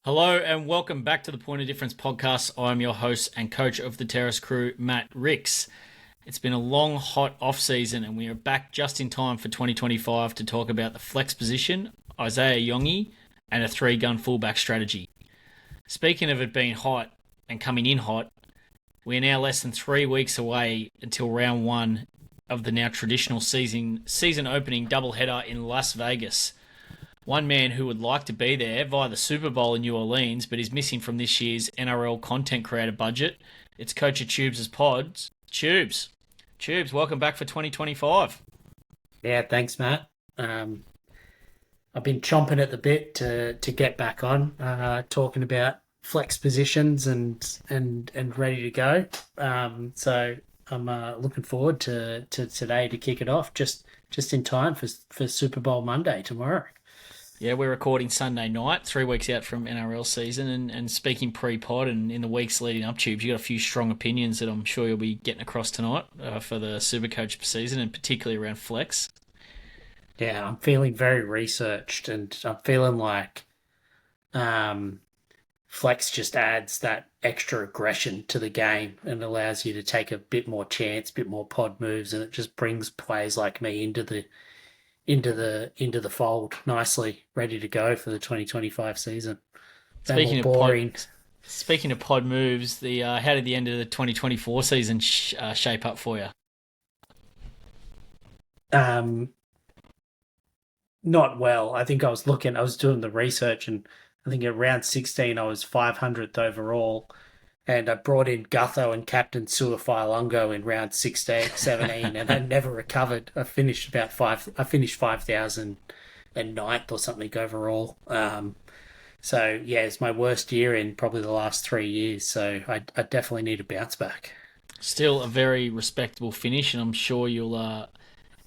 Hello and welcome back to the Point of Difference podcast. I'm your host and coach of the Terrace crew, Matt Ricks. It's been a long, hot off-season and we are back just in time for 2025 to talk about the flex position, Isaiah Iongi, and a three-gun fullback strategy. Speaking of it being hot and coming in hot, we are now less than 3 weeks away until round one of the now traditional season opening doubleheader in Las Vegas. One man who would like to be there via the Super Bowl in New Orleans, but is missing from this year's NRL content creator budget. It's Coach of Tubes' pods. Tubes, welcome back for 2025. Yeah, thanks, Matt. I've been chomping at the bit to get back on, talking about flex positions and ready to go. So I'm looking forward to today to kick it off, just in time for Super Bowl Monday tomorrow. Yeah, we're recording Sunday night, 3 weeks out from NRL season, and speaking pre-pod and in the weeks leading up, Tubes, you got a few strong opinions that I'm sure you'll be getting across tonight for the Supercoach season, and particularly around flex. Yeah, I'm feeling very researched, and I'm feeling like flex just adds that extra aggression to the game and allows you to take a bit more chance, bit more pod moves, and it just brings players like me into the fold nicely, ready to go for the 2025 season. Speaking of boring. Speaking of pod moves, how did the end of the 2024 season shape up for you? Not well. I think I was doing the research, and I think at round 16 I was 500th overall, and I brought in Gutho and Captain Suafailungo in round 16, 17, and I never recovered. I finished 5,009th or something overall. So yeah, it's my worst year in probably the last 3 years. So I definitely need a bounce back. Still a very respectable finish, and I'm sure you'll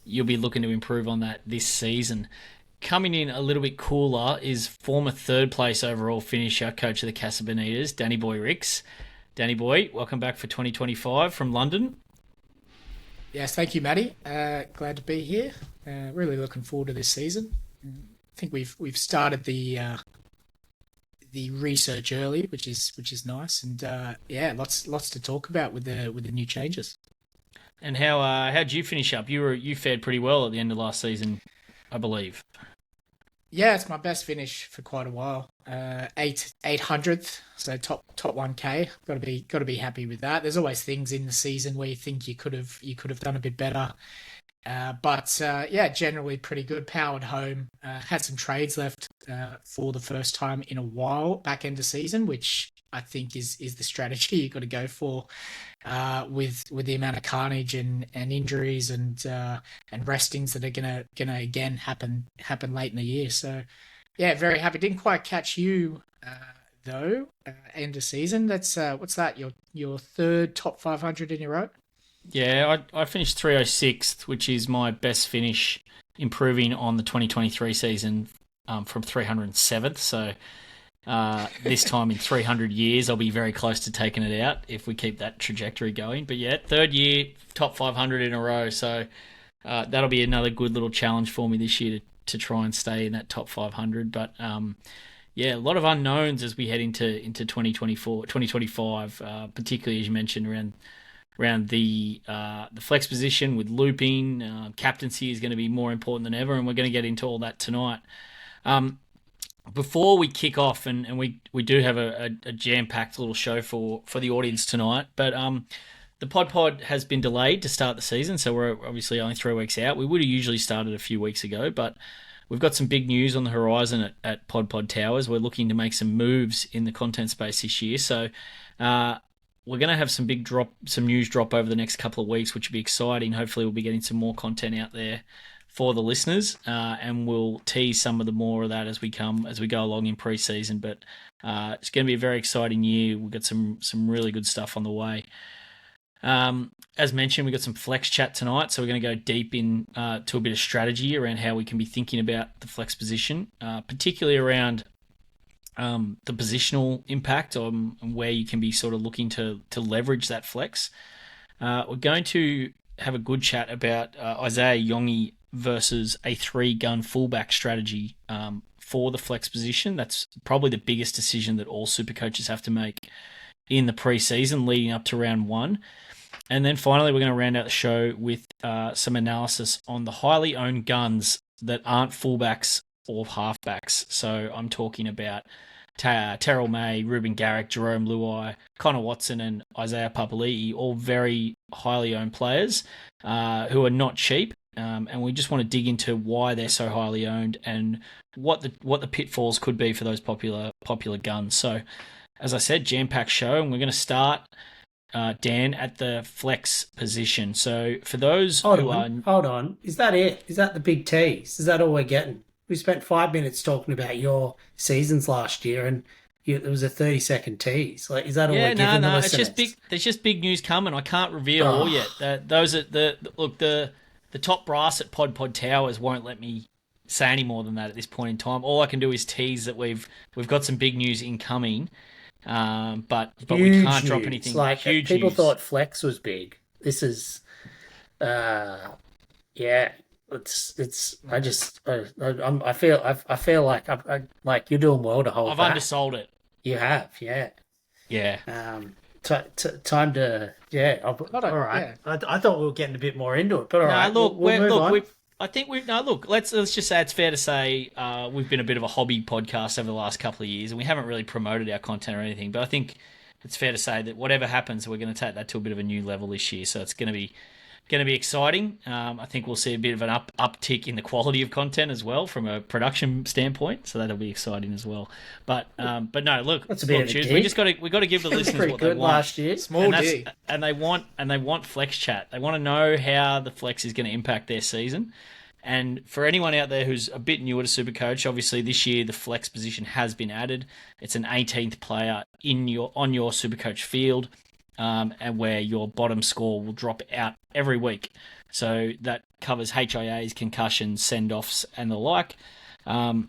be looking to improve on that this season. Coming in a little bit cooler is former third place overall finisher, coach of the Casa Bonitas, Danny Boy Ricks. Danny Boy, welcome back for 2025 from London. Yes, thank you, Matty. Glad to be here. Really looking forward to this season. I think we've started the research early, which is nice, and lots to talk about with the new changes. And how'd you finish up? You fared pretty well at the end of last season, I believe. Yeah, it's my best finish for quite a while. 800th, so top 1K. Got to be happy with that. There's always things in the season where you think you could have done a bit better, but generally pretty good. Powered home. Had some trades left for the first time in a while back end of season, which I think is the strategy you got to go for with the amount of carnage and injuries and restings that are gonna again happen late in the year. So yeah, very happy. Didn't quite catch you though. End of season. That's what's that? Your third top 500 in a row. Yeah, I finished 306th, which is my best finish, improving on the 2023 season from 307th. So this time in 300 years, I'll be very close to taking it out if we keep that trajectory going. But yeah, third year, top 500 in a row. So that'll be another good little challenge for me this year to try and stay in that top 500. But a lot of unknowns as we head into 2025, particularly as you mentioned around the flex position with looping. Captaincy is going to be more important than ever, and we're going to get into all that tonight. Before we kick off, and we do have a jam-packed little show for the audience tonight, but the pod has been delayed to start the season, so we're obviously only 3 weeks out. We would have usually started a few weeks ago, but we've got some big news on the horizon at Pod Towers. We're looking to make some moves in the content space this year, so we're going to have some news drop over the next couple of weeks, which will be exciting. Hopefully we'll be getting some more content out there for the listeners, and we'll tease some of the more of that as we go along in pre-season. But it's going to be a very exciting year. We've got some really good stuff on the way. As mentioned, we've got some flex chat tonight, so we're going to go deep in to a bit of strategy around how we can be thinking about the flex position, particularly around the positional impact on where you can be sort of looking to leverage that flex. We're going to have a good chat about Isaiah Iongi versus a three-gun fullback strategy for the flex position. That's probably the biggest decision that all super coaches have to make in the preseason leading up to round 1. And then finally, we're going to round out the show with some analysis on the highly owned guns that aren't fullbacks or halfbacks. So I'm talking about Terrell May, Ruben Garrick, Jerome Luai, Connor Watson, and Isaiah Papali'i, all very highly owned players who are not cheap. And we just want to dig into why they're so highly owned and what the pitfalls could be for those popular guns. So, as I said, jam-packed show, and we're going to start, Dan, at the flex position. So for those hold on, is that it? Is that the big tease? Is that all we're getting? We spent 5 minutes talking about your seasons last year, and it was a 30-second tease. Like, is that all we're giving the listeners? It's just big. There's just big news coming. I can't reveal all yet. Those are the top brass at Pod Towers won't let me say any more than that at this point in time. All I can do is tease that we've got some big news incoming, but we can't drop anything. Like, huge people news. thought flex was big. This is, yeah. I feel like you're doing well to hold I've back. undersold it. You have, yeah. Yeah. Time to, yeah. All right. Yeah. I thought we were getting a bit more into it, but all right. We'll move on. Let's just say it's fair to say we've been a bit of a hobby podcast over the last couple of years, and we haven't really promoted our content or anything. But I think it's fair to say that whatever happens, we're going to take that to a bit of a new level this year. So it's going to be exciting. I think we'll see a bit of an uptick in the quality of content as well from a production standpoint. So that'll be exciting as well. But no, look, that's a bit of a dig. we got to give the listeners what they want. Last year, and they want flex chat. They want to know how the flex is going to impact their season. And for anyone out there who's a bit newer to Supercoach, obviously this year the flex position has been added. It's an 18th player on your Supercoach field. And where your bottom score will drop out every week. So that covers HIAs, concussions, send-offs, and the like. The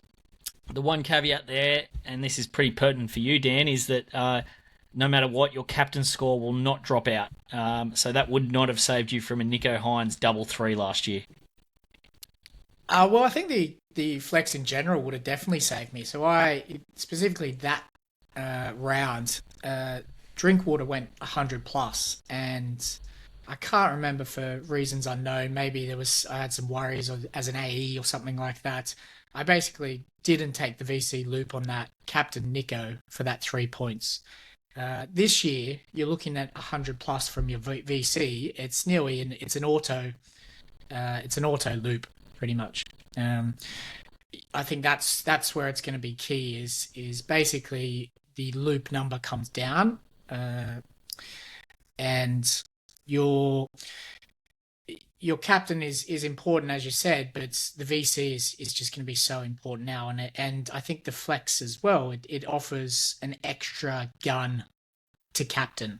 one caveat there, and this is pretty pertinent for you, Dan, is that no matter what, your captain score will not drop out. So that would not have saved you from a Nico Hines double 3 last year. Well, I think the flex in general would have definitely saved me. So specifically that round, Drinkwater went 100 plus, and I can't remember for reasons unknown. Maybe I had some worries as an AE or something like that. I basically didn't take the VC loop on that captain Nico for that 3 points. This year, you're looking at 100 plus from your VC. It's nearly it's an auto loop pretty much. I think that's where it's going to be key. Is basically the loop number comes down. And your captain is important, as you said, but the VC is just going to be so important now, and I think the flex as well. It offers an extra gun to captain,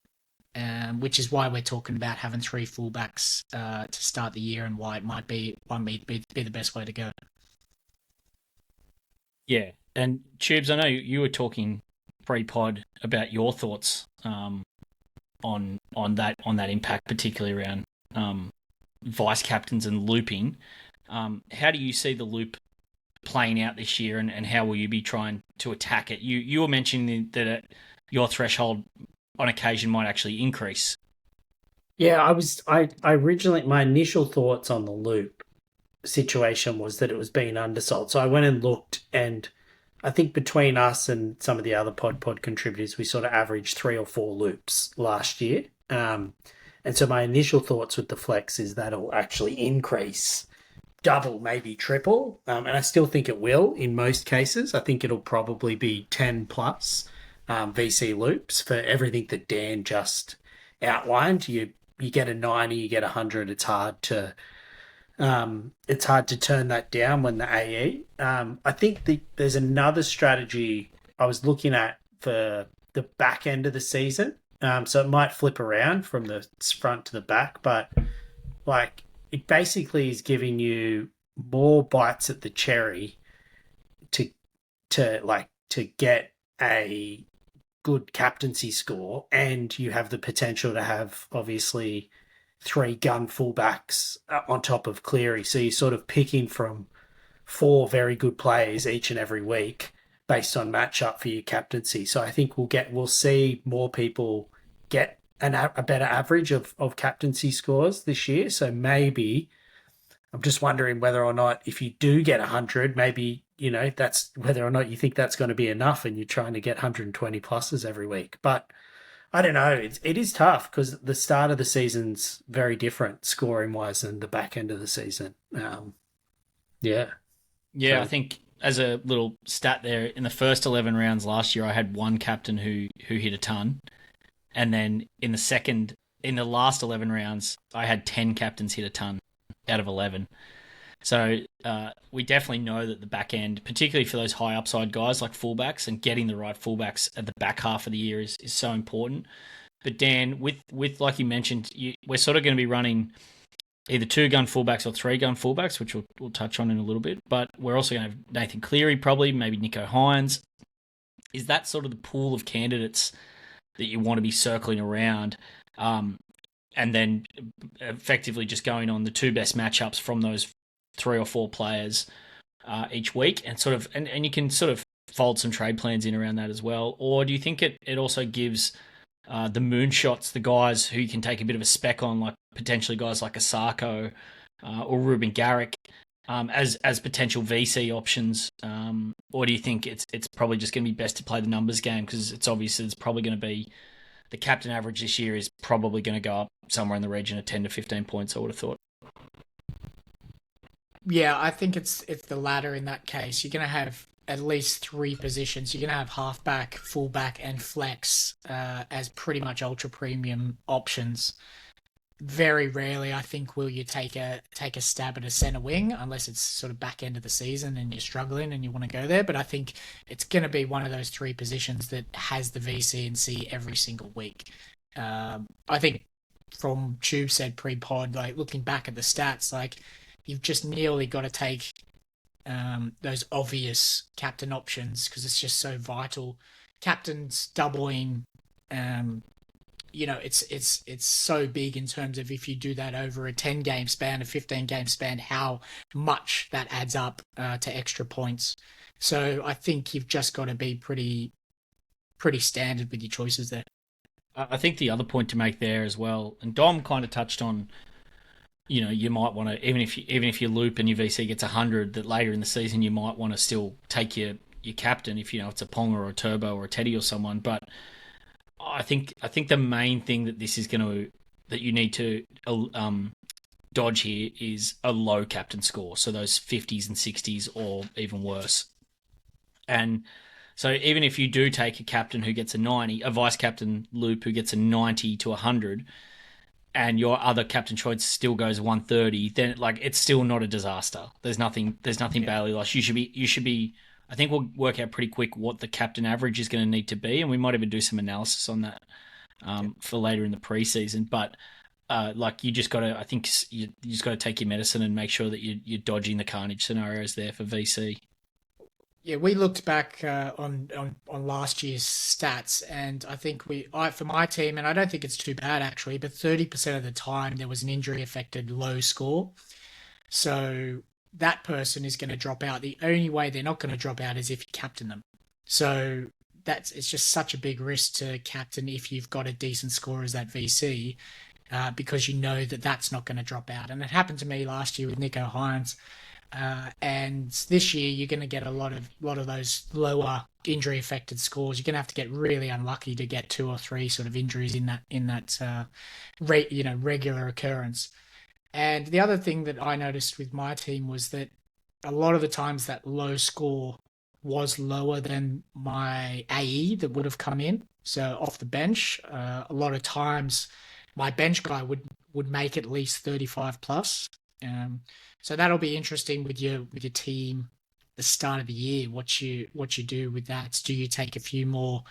which is why we're talking about having 3 fullbacks to start the year, and why it might be the best way to go. Yeah, and Tubes, I know you were talking pre-pod about your thoughts on that impact, particularly around vice captains and looping. How do you see the loop playing out this year, and how will you be trying to attack it? You were mentioning that your threshold on occasion might actually increase. Yeah, I originally, my initial thoughts on the loop situation was that it was being undersold. So I went and looked, and I think between us and some of the other pod contributors, we sort of averaged 3 or 4 loops last year. And so my initial thoughts with the flex is that'll actually increase, double, maybe triple. And I still think it will in most cases. I think it'll probably be 10 plus VC loops for everything that Dan just outlined. You get a 90, you get 100. It's hard to turn that down when the AE. I think there's another strategy I was looking at for the back end of the season. So it might flip around from the front to the back, but like it basically is giving you more bites at the cherry to get a good captaincy score, and you have the potential to have obviously 3 gun fullbacks on top of Cleary. So you're sort of picking from 4 very good players each and every week based on matchup for your captaincy. So I think we'll see more people get a better average of captaincy scores this year. So maybe I'm just wondering whether or not if you do get 100, maybe that's whether or not you think that's going to be enough, and you're trying to get 120 pluses every week. But I don't know. It is tough because the start of the season's very different scoring wise than the back end of the season. Yeah. Yeah, I So think as a little stat there, in the first 11 rounds last year, I had one captain who hit a ton, and then in the last 11 rounds, I had 10 captains hit a ton out of 11. So we definitely know that the back end, particularly for those high upside guys like fullbacks, and getting the right fullbacks at the back half of the year is so important. But Dan, with like you mentioned, we're sort of going to be running either 2-gun fullbacks or 3-gun fullbacks, which we'll touch on in a little bit. But we're also going to have Nathan Cleary, probably, maybe Nico Hines. Is that sort of the pool of candidates that you want to be circling around? And then effectively just going on the 2 best matchups from those 3 or 4 players each week, and sort of and you can sort of fold some trade plans in around that as well? Or do you think it also gives the moonshots, the guys who you can take a bit of a spec on, like potentially guys like Asako or Ruben Garrick, as potential VC options? Or do you think it's probably just going to be best to play the numbers game, because it's obvious it's probably going to be the captain average this year is probably going to go up somewhere in the region of 10 to 15 points, I would have thought. Yeah, I think it's the latter in that case. You're going to have at least 3 positions. You're going to have halfback, fullback, and flex as pretty much ultra premium options. Very rarely, I think, will you take a stab at a center wing, unless it's sort of back end of the season and you're struggling and you want to go there. But I think it's going to be one of those 3 positions that has the VC and C every single week. I think from Tube said pre-pod, like looking back at the stats, like you've just nearly got to take those obvious captain options because it's just so vital. Captains doubling, it's so big in terms of if you do that over a 10 game span, a 15 game span, how much that adds up to extra points. So I think you've just got to be pretty standard with your choices there. I think the other point to make there as well, and Dom kind of touched on, you might want to, even if you loop and your VC gets 100, that later in the season you might want to still take your captain if it's a Ponga or a Turbo or a Teddy or someone. But I think the main thing that you need to dodge here is a low captain score, so those 50s and 60s or even worse. And so even if you do take a captain who gets a 90, a vice captain loop who gets a 90 to 100, and your other captain choice still goes 130, then it's still not a disaster. There's nothing badly lost. You should be. I think we'll work out pretty quick what the captain average is going to need to be, and we might even do some analysis on that for later in the preseason. But you just got to, I think you just got to take your medicine and make sure that you're dodging the carnage scenarios there for VC. Yeah, we looked back on last year's stats, and I think for my team, and I don't think it's too bad actually, but 30% of the time there was an injury affected low score. So that person is going to drop out. The only way they're not going to drop out is if you captain them. So it's just such a big risk to captain if you've got a decent score as that VC, because you know that that's not going to drop out. And it happened to me last year with Nico Hines. And this year you're going to get a lot of those lower injury affected scores. You're going to have to get really unlucky to get 2 or 3 sort of injuries in that regular occurrence. And the other thing that I noticed with my team was that a lot of the times that low score was lower than my AE that would have come in. So off the bench, a lot of times my bench guy would make at least 35 plus. So that'll be interesting with your team, the start of the year. What you do with that? Do you take a few more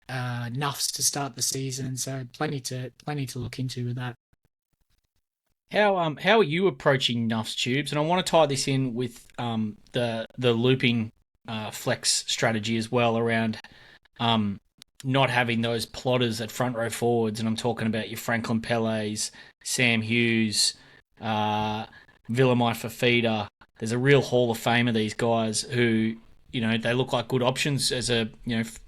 nuffs to start the season? So plenty to look into with that. How are you approaching nuffs, Tubes? And I want to tie this in with the looping flex strategy as well, around not having those plotters at front row forwards. And I'm talking about your Franklin Pelés, Sam Hughes, Villamai Fafita, there's a real hall of fame of these guys who, they look like good options as a,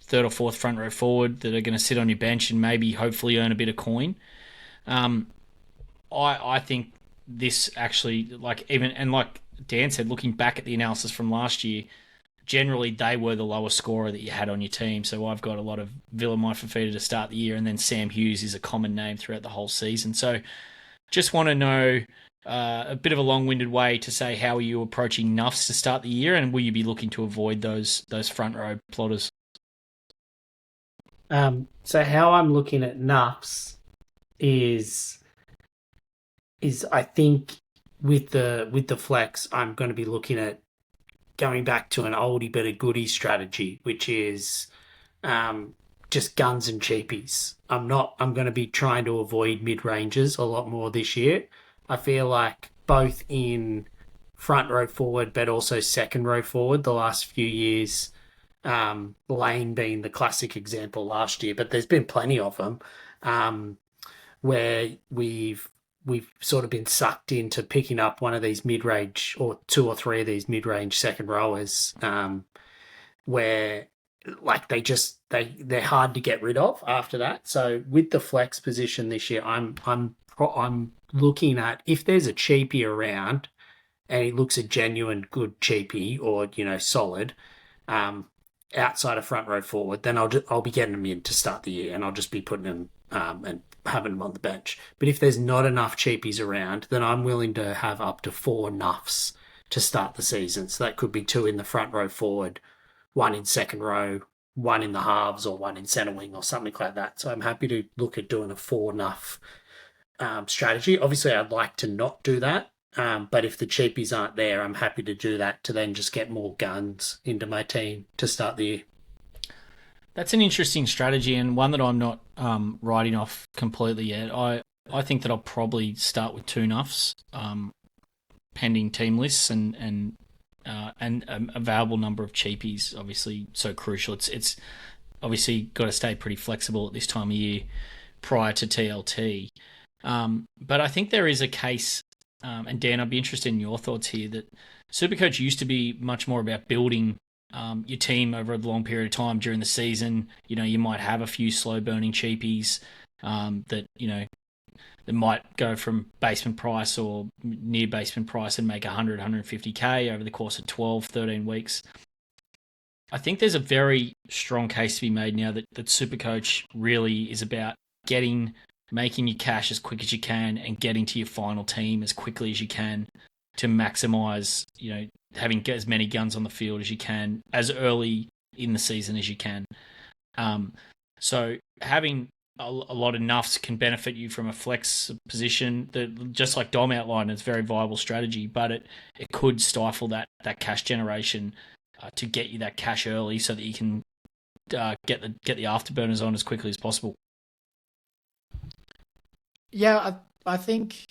third or fourth front row forward that are going to sit on your bench and maybe hopefully earn a bit of coin. I think this actually, like Dan said, looking back at the analysis from last year, generally they were the lowest scorer that you had on your team. So I've got a lot of Villa Fafita to start the year, and then Sam Hughes is a common name throughout the whole season. So just want to know a bit of a long-winded way to say, how are you approaching Nuffs to start the year, and will you be looking to avoid those front row plotters? So how I'm looking at Nuffs is I think with the flex, I'm going to be looking at going back to an oldie but a goodie strategy, which is just guns and cheapies. I'm going to be trying to avoid mid-ranges a lot more this year. I feel like both in front row forward but also second row forward the last few years, Lane being the classic example last year, but there's been plenty of them, where we've sort of been sucked into picking up one of these mid-range, or two or three of these mid-range second rowers, where like they're hard to get rid of after that. So with the flex position this year, I'm looking at, if there's a cheapie around and he looks a genuine good cheapie, or solid, outside of front row forward, then I'll be getting them in to start the year, and I'll just be putting them and having them on the bench. But if there's not enough cheapies around, then I'm willing to have up to 4 Nuffs to start the season. So that could be 2 in the front row forward, 1 in second row, 1 in the halves, or 1 in centre wing, or something like that. So I'm happy to look at doing a 4 Nuff strategy. Obviously, I'd like to not do that. But if the cheapies aren't there, I'm happy to do that to then just get more guns into my team to start the year. That's an interesting strategy, and one that I'm not writing off completely yet. I think that I'll probably start with 2 Nuffs, pending team lists and available number of cheapies. Obviously, so crucial. It's obviously got to stay pretty flexible at this time of year prior to TLT. But I think there is a case, and Dan, I'd be interested in your thoughts here, that Supercoach used to be much more about building your team over a long period of time during the season. You might have a few slow burning cheapies that might go from basement price or near basement price and make 100, 150k over the course of 12, 13 weeks. I think there's a very strong case to be made now that Supercoach really is about making your cash as quick as you can and getting to your final team as quickly as you can to maximize, having as many guns on the field as you can as early in the season as you can. So having a lot of Nuffs can benefit you from a flex position that, just like Dom outlined, it's a very viable strategy, but it could stifle that cash generation to get you that cash early so that you can get the afterburners on as quickly as possible. Yeah, I think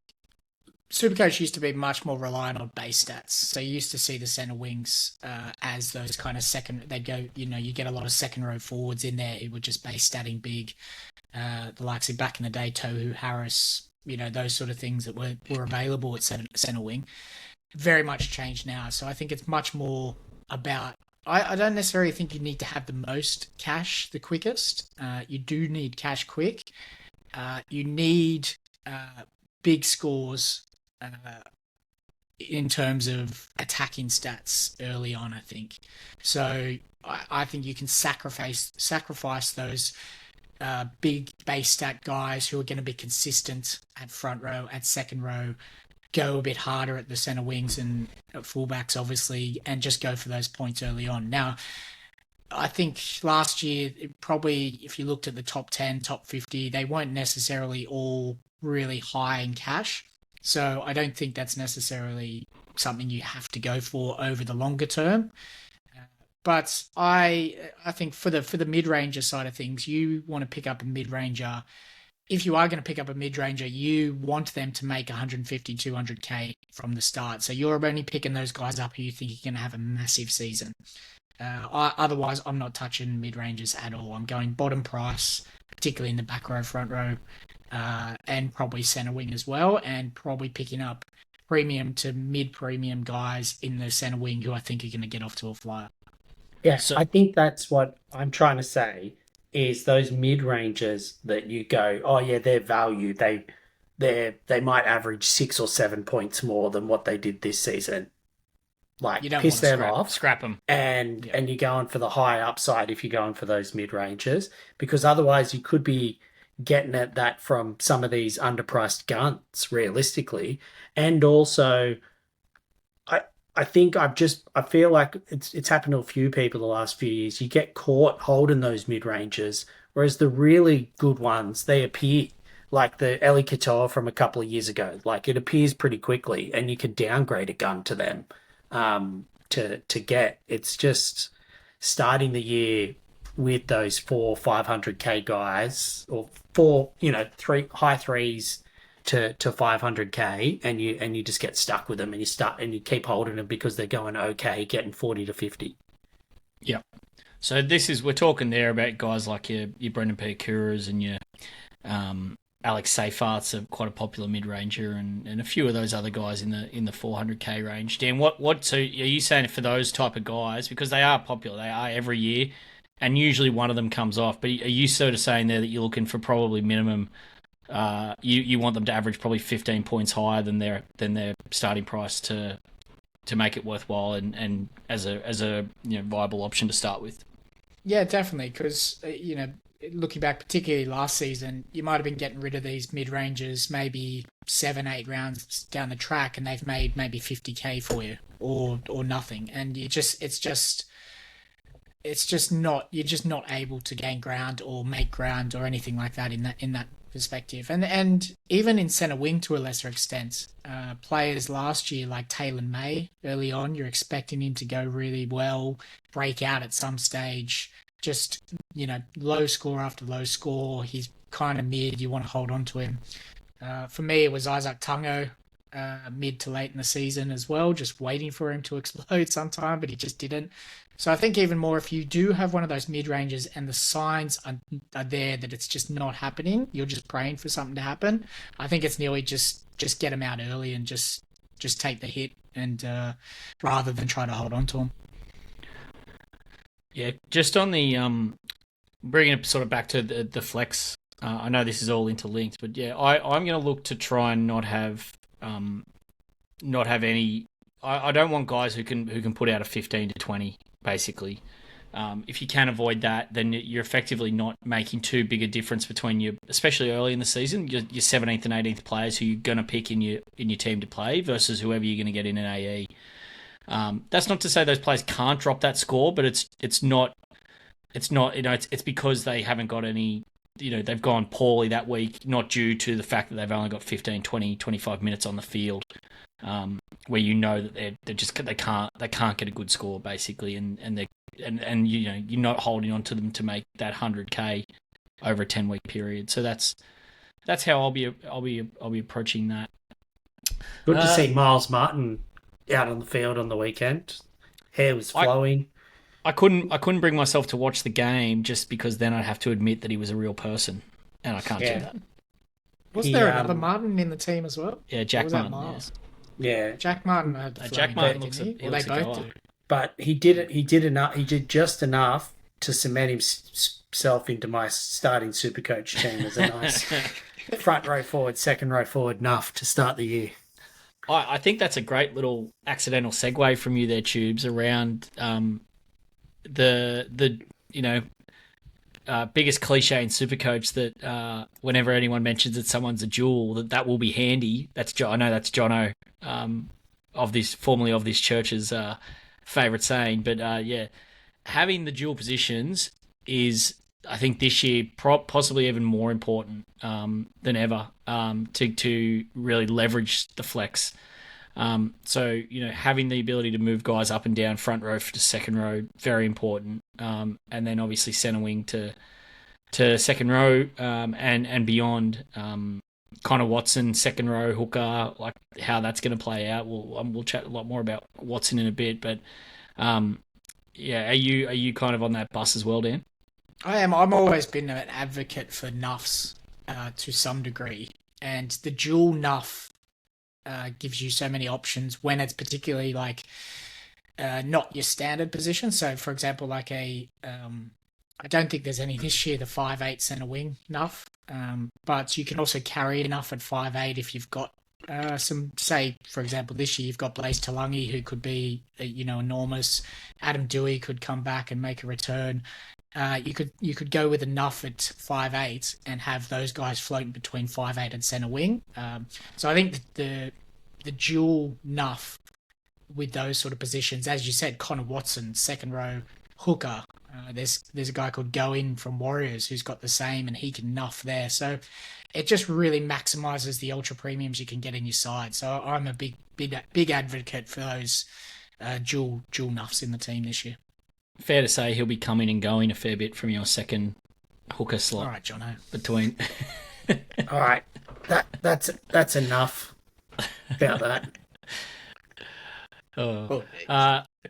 Supercoach used to be much more reliant on base stats. So you used to see the centre wings as those kind of second. They'd go, you get a lot of second row forwards in there. It would just base statting big. The likes of back in the day, Tohu, Harris, those sort of things that were available at centre wing. Very much changed now. So I think it's much more about. I don't necessarily think you need to have the most cash the quickest. You do need cash quick. You need big scores in terms of attacking stats early on, I think. So I think you can sacrifice those big base stat guys who are going to be consistent at front row, at second row, go a bit harder at the centre wings and fullbacks, obviously, and just go for those points early on. Now, I think last year, probably if you looked at the top 10, top 50, they weren't necessarily all really high in cash. So I don't think that's necessarily something you have to go for over the longer term. But I think for the mid-ranger side of things, you want to pick up a mid-ranger. If you are going to pick up a mid-ranger, you want them to make 150, 200k from the start. So you're only picking those guys up who you think are going to have a massive season. Otherwise, I'm not touching mid-rangers at all. I'm going bottom price, particularly in the back row, front row, and probably centre wing as well, and probably picking up premium to mid-premium guys in the centre wing who I think are going to get off to a flyer. Yeah, So I think that's what I'm trying to say is those mid-rangers that you go, oh yeah, they're value. They might average 6 or 7 points more than what they did this season. You Like don't piss want to them off. scrap them. And Yeah. you're going for the high upside if you're going for those mid-rangers, because otherwise you could be getting at that from some of these underpriced guns realistically. And also I I think I feel like it's happened to a few people the last few years. You get caught holding those mid-rangers, whereas the really good ones, they appear like the Eli Katoa from a couple of years ago. Like it appears pretty quickly and you can downgrade a gun to them to get. It's just starting the year with those 500k guys or four, three high threes to 500k, and you just get stuck with them, and you keep holding them because they're going okay, getting 40 to 50. Yeah. So we're talking there about guys like your Brendan Perkuras and your Alex Seyfarth's are quite a popular mid ranger, and a few of those other guys in the 400k range. Dan, so are you saying for those type of guys, because they are popular, they are every year, and usually one of them comes off, but are you sort of saying there that you're looking for probably minimum? You want them to average probably 15 points higher than their starting price to make it worthwhile and as a viable option to start with. Yeah, definitely. Because looking back, particularly last season, you might have been getting rid of these mid rangers maybe 7-8 rounds down the track, and they've made maybe 50k for you or nothing, and it's just not you're just not able to gain ground or make ground or anything like that in that perspective. And even in centre wing to a lesser extent, players last year like Taylor May early on, you're expecting him to go really well, break out at some stage, just low score after low score. He's kind of mid, you want to hold on to him. For me it was Isaac Tungo, mid to late in the season as well, just waiting for him to explode sometime, but he just didn't. So I think even more, if you do have one of those mid-ranges and the signs are there that it's just not happening, you're just praying for something to happen, I think it's nearly just get them out early and just take the hit, and rather than try to hold on to them. Yeah, just on the bringing it sort of back to the flex. I know this is all interlinked, but yeah, I'm going to look to try and not have any. I don't want guys who can put out a 15 to 20 basically. If you can avoid that, then you're effectively not making too big a difference between you, especially early in the season, your 17th and 18th players who you're going to pick in your team to play versus whoever you're going to get in an AE. That's not to say those players can't drop that score, but it's not it's because they haven't got any, they've gone poorly that week, not due to the fact that they've only got 15, 20, 25 minutes on the field, where that they can't get a good score basically, and you're not holding on to them to make that 100k over a 10-week period. So that's how I'll be approaching that. Good to see Miles Martin out on the field on the weekend. Hair was flowing. I couldn't bring myself to watch the game just because then I'd have to admit that he was a real person, and I can't do that. Was there another Martin in the team as well? Yeah, Jack Martin. Yeah, Jack Martin had Jack Martin looks they a both goer. do. But he did enough. He did just enough to cement himself into my starting Supercoach team as a nice front row forward, second row forward, enough to start the year. I think that's a great little accidental segue from you there, Tubes, around the biggest cliche in Supercoach that whenever anyone mentions that someone's a jewel, that will be handy. I know that's Jono, formerly of this church's favourite saying, but yeah, having the dual positions is, I think, this year possibly even more important than ever to really leverage the flex. So having the ability to move guys up and down front row to second row, very important, and then obviously centre wing to second row and beyond. Connor Watson, second row hooker, like how that's going to play out. We'll chat a lot more about Watson in a bit, but yeah, are you kind of on that bus as well, Dan? I am. I've always been an advocate for nuffs to some degree, and the dual nuff gives you so many options when it's particularly like not your standard position. So, for example, like I don't think there's any this year, the 5'8" centre wing enough. But you can also carry enough at 5'8" if you've got some, say, for example, this year you've got Blaise Talangi, who could be, enormous. Adam Dewey could come back and make a return. You could go with enough at 5'8" and have those guys floating between 5'8" and centre wing. So I think the dual nuff with those sort of positions, as you said, Connor Watson, second row hooker. There's a guy called Go In from Warriors who's got the same, and he can nuff there. So it just really maximizes the ultra premiums you can get in your side. So I'm a big advocate for those dual nuffs in the team this year. Fair to say he'll be coming and going a fair bit from your second hooker slot. All right, Jono. Between. All right, that's enough about that.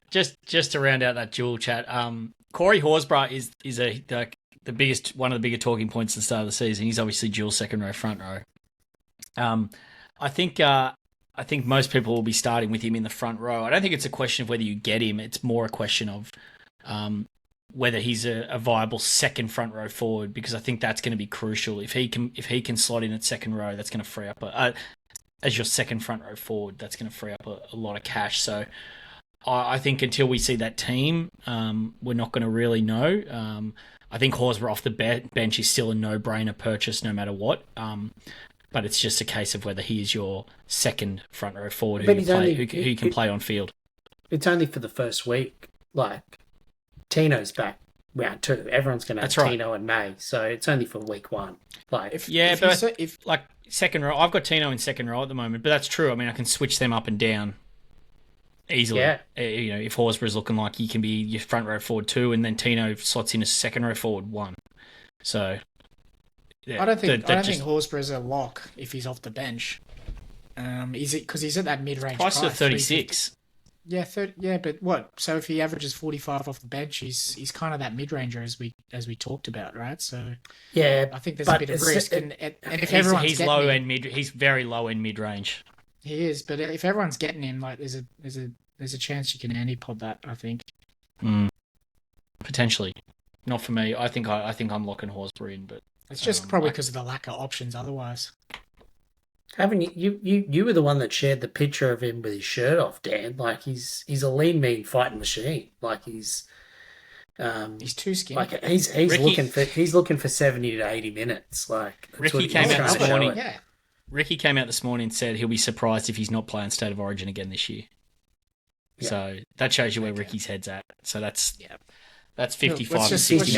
Just to round out that dual chat, Corey Horsburgh is the biggest, one of the bigger talking points at the start of the season. He's obviously dual second row, front row. I think most people will be starting with him in the front row. I don't think it's a question of whether you get him. It's more a question of whether he's a viable second front row forward, because I think that's going to be crucial. If he can slot in at second row, that's going to free up as your second front row forward. That's going to free up a lot of cash. So I think until we see that team, we're not going to really know. I think Horsburgh off the bench is still a no-brainer purchase no matter what. But it's just a case of whether he is your second front row forward who you can play on field. It's only for the first week. Like, Tino's back round 2. Everyone's going to have Tino in May, so it's only for week 1. Like, if second row, I've got Tino in second row at the moment, but that's true. I mean, I can switch them up and down easily. Yeah. If Horsburgh's looking like he can be your front row forward 2, and then Tino slots in as second row forward 1. So I don't think Horsburgh's a lock if he's off the bench. Is it because he's at that mid-range price? Price of 36. Yeah, but what? So if he averages 45 off the bench, he's kind of that mid-ranger as we talked about, right? So yeah, I think there's a bit of risk, and if everyone's he's low end mid, he's very low end mid-range. He is, but if everyone's getting him, like there's a chance you can antipod that. I think. Potentially, not for me. I think I'm locking Horsburgh in, but it's just probably because of the lack of options otherwise. Haven't you were the one that shared the picture of him with his shirt off, Dan? Like he's a lean, mean fighting machine. Like he's too skinny. Like he's looking for 70 to 80 minutes. Like Ricky came out this morning. Yeah. Ricky came out this morning and said he'll be surprised if he's not playing State of Origin again this year. Yeah. So that shows you where Ricky's head's at. So that's 55 and 60.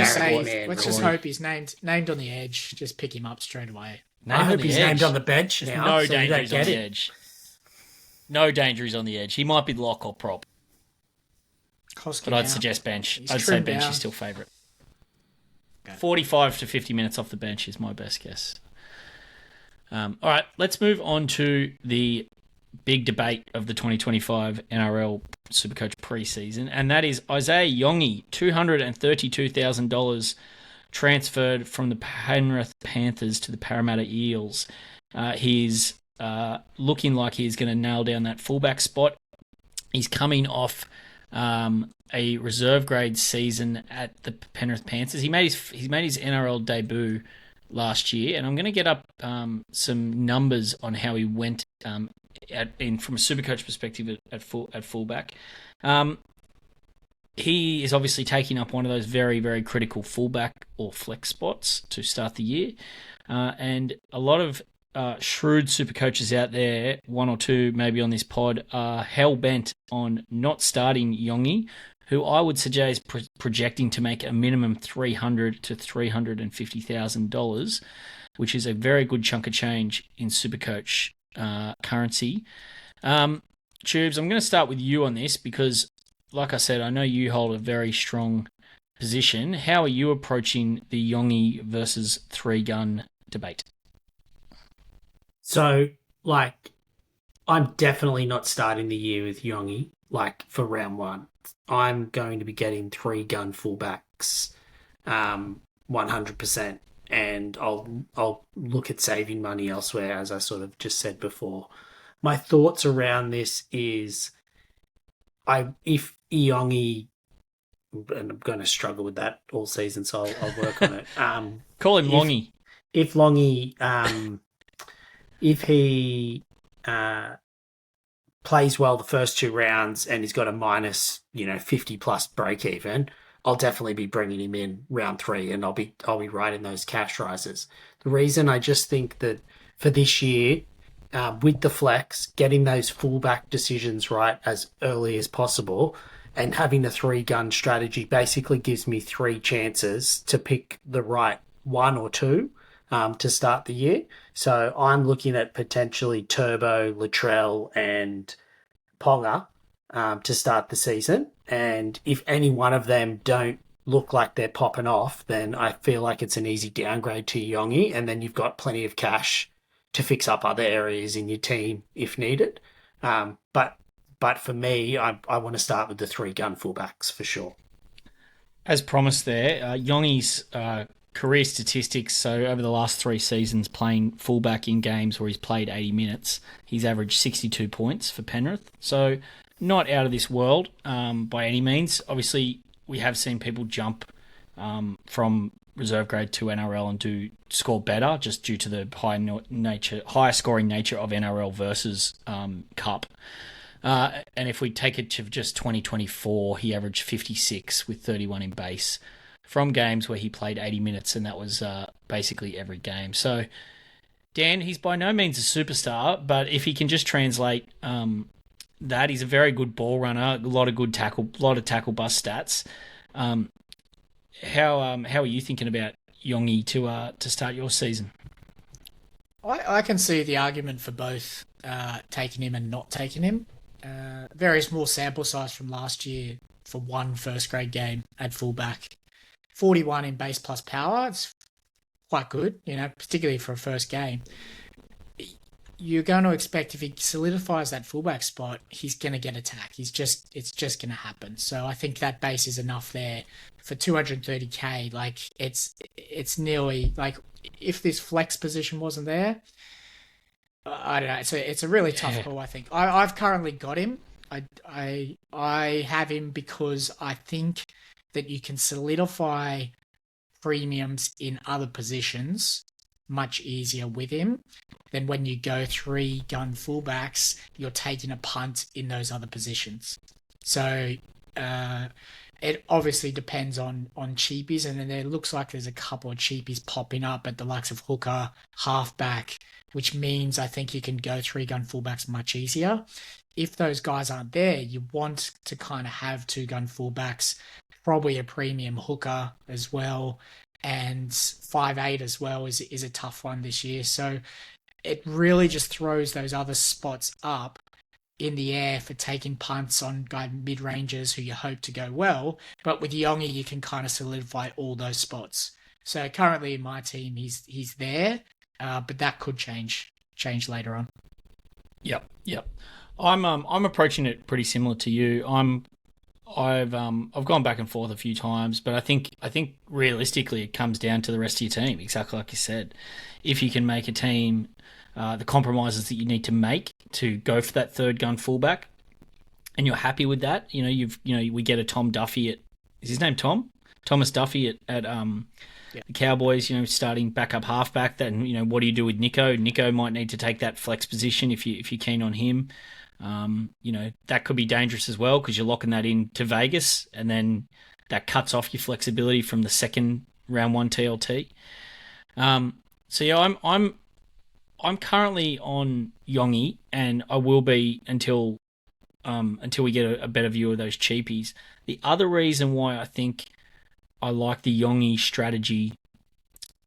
Let's just hope he's named on the edge. Just pick him up straight away. I hope he's named on the bench now. No danger he's on the edge. No danger he's on the edge. He might be lock or prop. But I'd suggest bench. I'd say bench is still favourite. Okay. 45 to 50 minutes off the bench is my best guess. All right, let's move on to the big debate of the 2025 NRL Supercoach preseason, and that is Isaiah Iongi, $232,000 transferred from the Penrith Panthers to the Parramatta Eels. He's looking like he's going to nail down that fullback spot. He's coming off a reserve grade season at the Penrith Panthers. He made his NRL debut last year, and I'm going to get up some numbers on how he went from a Supercoach perspective at fullback. He is obviously taking up one of those very, very critical fullback or flex spots to start the year. And a lot of shrewd Supercoaches out there, one or two maybe on this pod, are hell-bent on not starting Iongi, who I would suggest is projecting to make a minimum $300,000 to $350,000, which is a very good chunk of change in Supercoach currency. Tubes, I'm going to start with you on this because, like I said, I know you hold a very strong position. How are you approaching the Iongi versus 3-gun debate? So, I'm definitely not starting the year with Iongi, for round 1. I'm going to be getting 3-gun fullbacks 100%, and I'll look at saving money elsewhere, as I sort of just said before. my thoughts around this is if Iongi, and I'm going to struggle with that all season, so I'll work on it. Call him Longy. If Longy, if he plays well the first 2 rounds and he's got a minus, 50 plus break even, I'll definitely be bringing him in round 3, and I'll be right in those cash rises. The reason I just think that for this year, with the flex, getting those fullback decisions right as early as possible and having the 3-gun strategy basically gives me 3 chances to pick the right 1 or 2 to start the year. So I'm looking at potentially Turbo, Latrell, and Ponga to start the season. And if any one of them don't look like they're popping off, then I feel like it's an easy downgrade to Yongi, and then you've got plenty of cash to fix up other areas in your team if needed. But for me, I want to start with the 3-gun fullbacks for sure. As promised there, Yongi's career statistics, so over the last 3 seasons playing fullback in games where he's played 80 minutes, he's averaged 62 points for Penrith. So not out of this world by any means. Obviously, we have seen people jump from reserve grade to NRL and do score better just due to the higher scoring nature of NRL versus Cup. And if we take it to just 2024, he averaged 56 with 31 in base from games where he played 80 minutes, and that was basically every game. So, Dan, he's by no means a superstar, but if he can just translate that, he's a very good ball runner, a lot of tackle bust stats. How are you thinking about Yongi to start your season? I can see the argument for both taking him and not taking him. Very small sample size from last year for one first grade game at fullback. 41 in base plus power. It's quite good, particularly for a first game. You're going to expect if he solidifies that fullback spot, he's going to get attacked. It's just going to happen. So I think that base is enough there for 230k. Like it's nearly like if this flex position wasn't there, I don't know. It's a really tough call. I think I've currently got him. I have him because I think that you can solidify premiums in other positions much easier with him than when you go 3-gun fullbacks, you're taking a punt in those other positions. So it obviously depends on cheapies, and then there looks like there's a couple of cheapies popping up at the likes of hooker, halfback, which means I think you can go 3-gun fullbacks much easier. If those guys aren't there, you want to kind of have 2-gun fullbacks, probably a premium hooker as well, and 5'8" as well is a tough one this year. So it really just throws those other spots up in the air for taking punts on guy mid-rangers who you hope to go well. But with Yongi, you can kind of solidify all those spots. So currently in my team, he's there, but that could change later on. Yep. I'm approaching it pretty similar to you. I've gone back and forth a few times, but I think realistically it comes down to the rest of your team, exactly like you said. If you can make a team, the compromises that you need to make to go for that 3rd-gun fullback, and you're happy with that, we get a Tom Duffy is his name Tom? Thomas Duffy at the Cowboys, starting backup halfback. Then what do you do with Nico? Nico might need to take that flex position if you're keen on him. That could be dangerous as well because you're locking that in to Vegas, and then that cuts off your flexibility from the second round 1 TLT. So yeah, I'm currently on Yongi, and I will be until we get a better view of those cheapies. The other reason why I think I like the Yongi strategy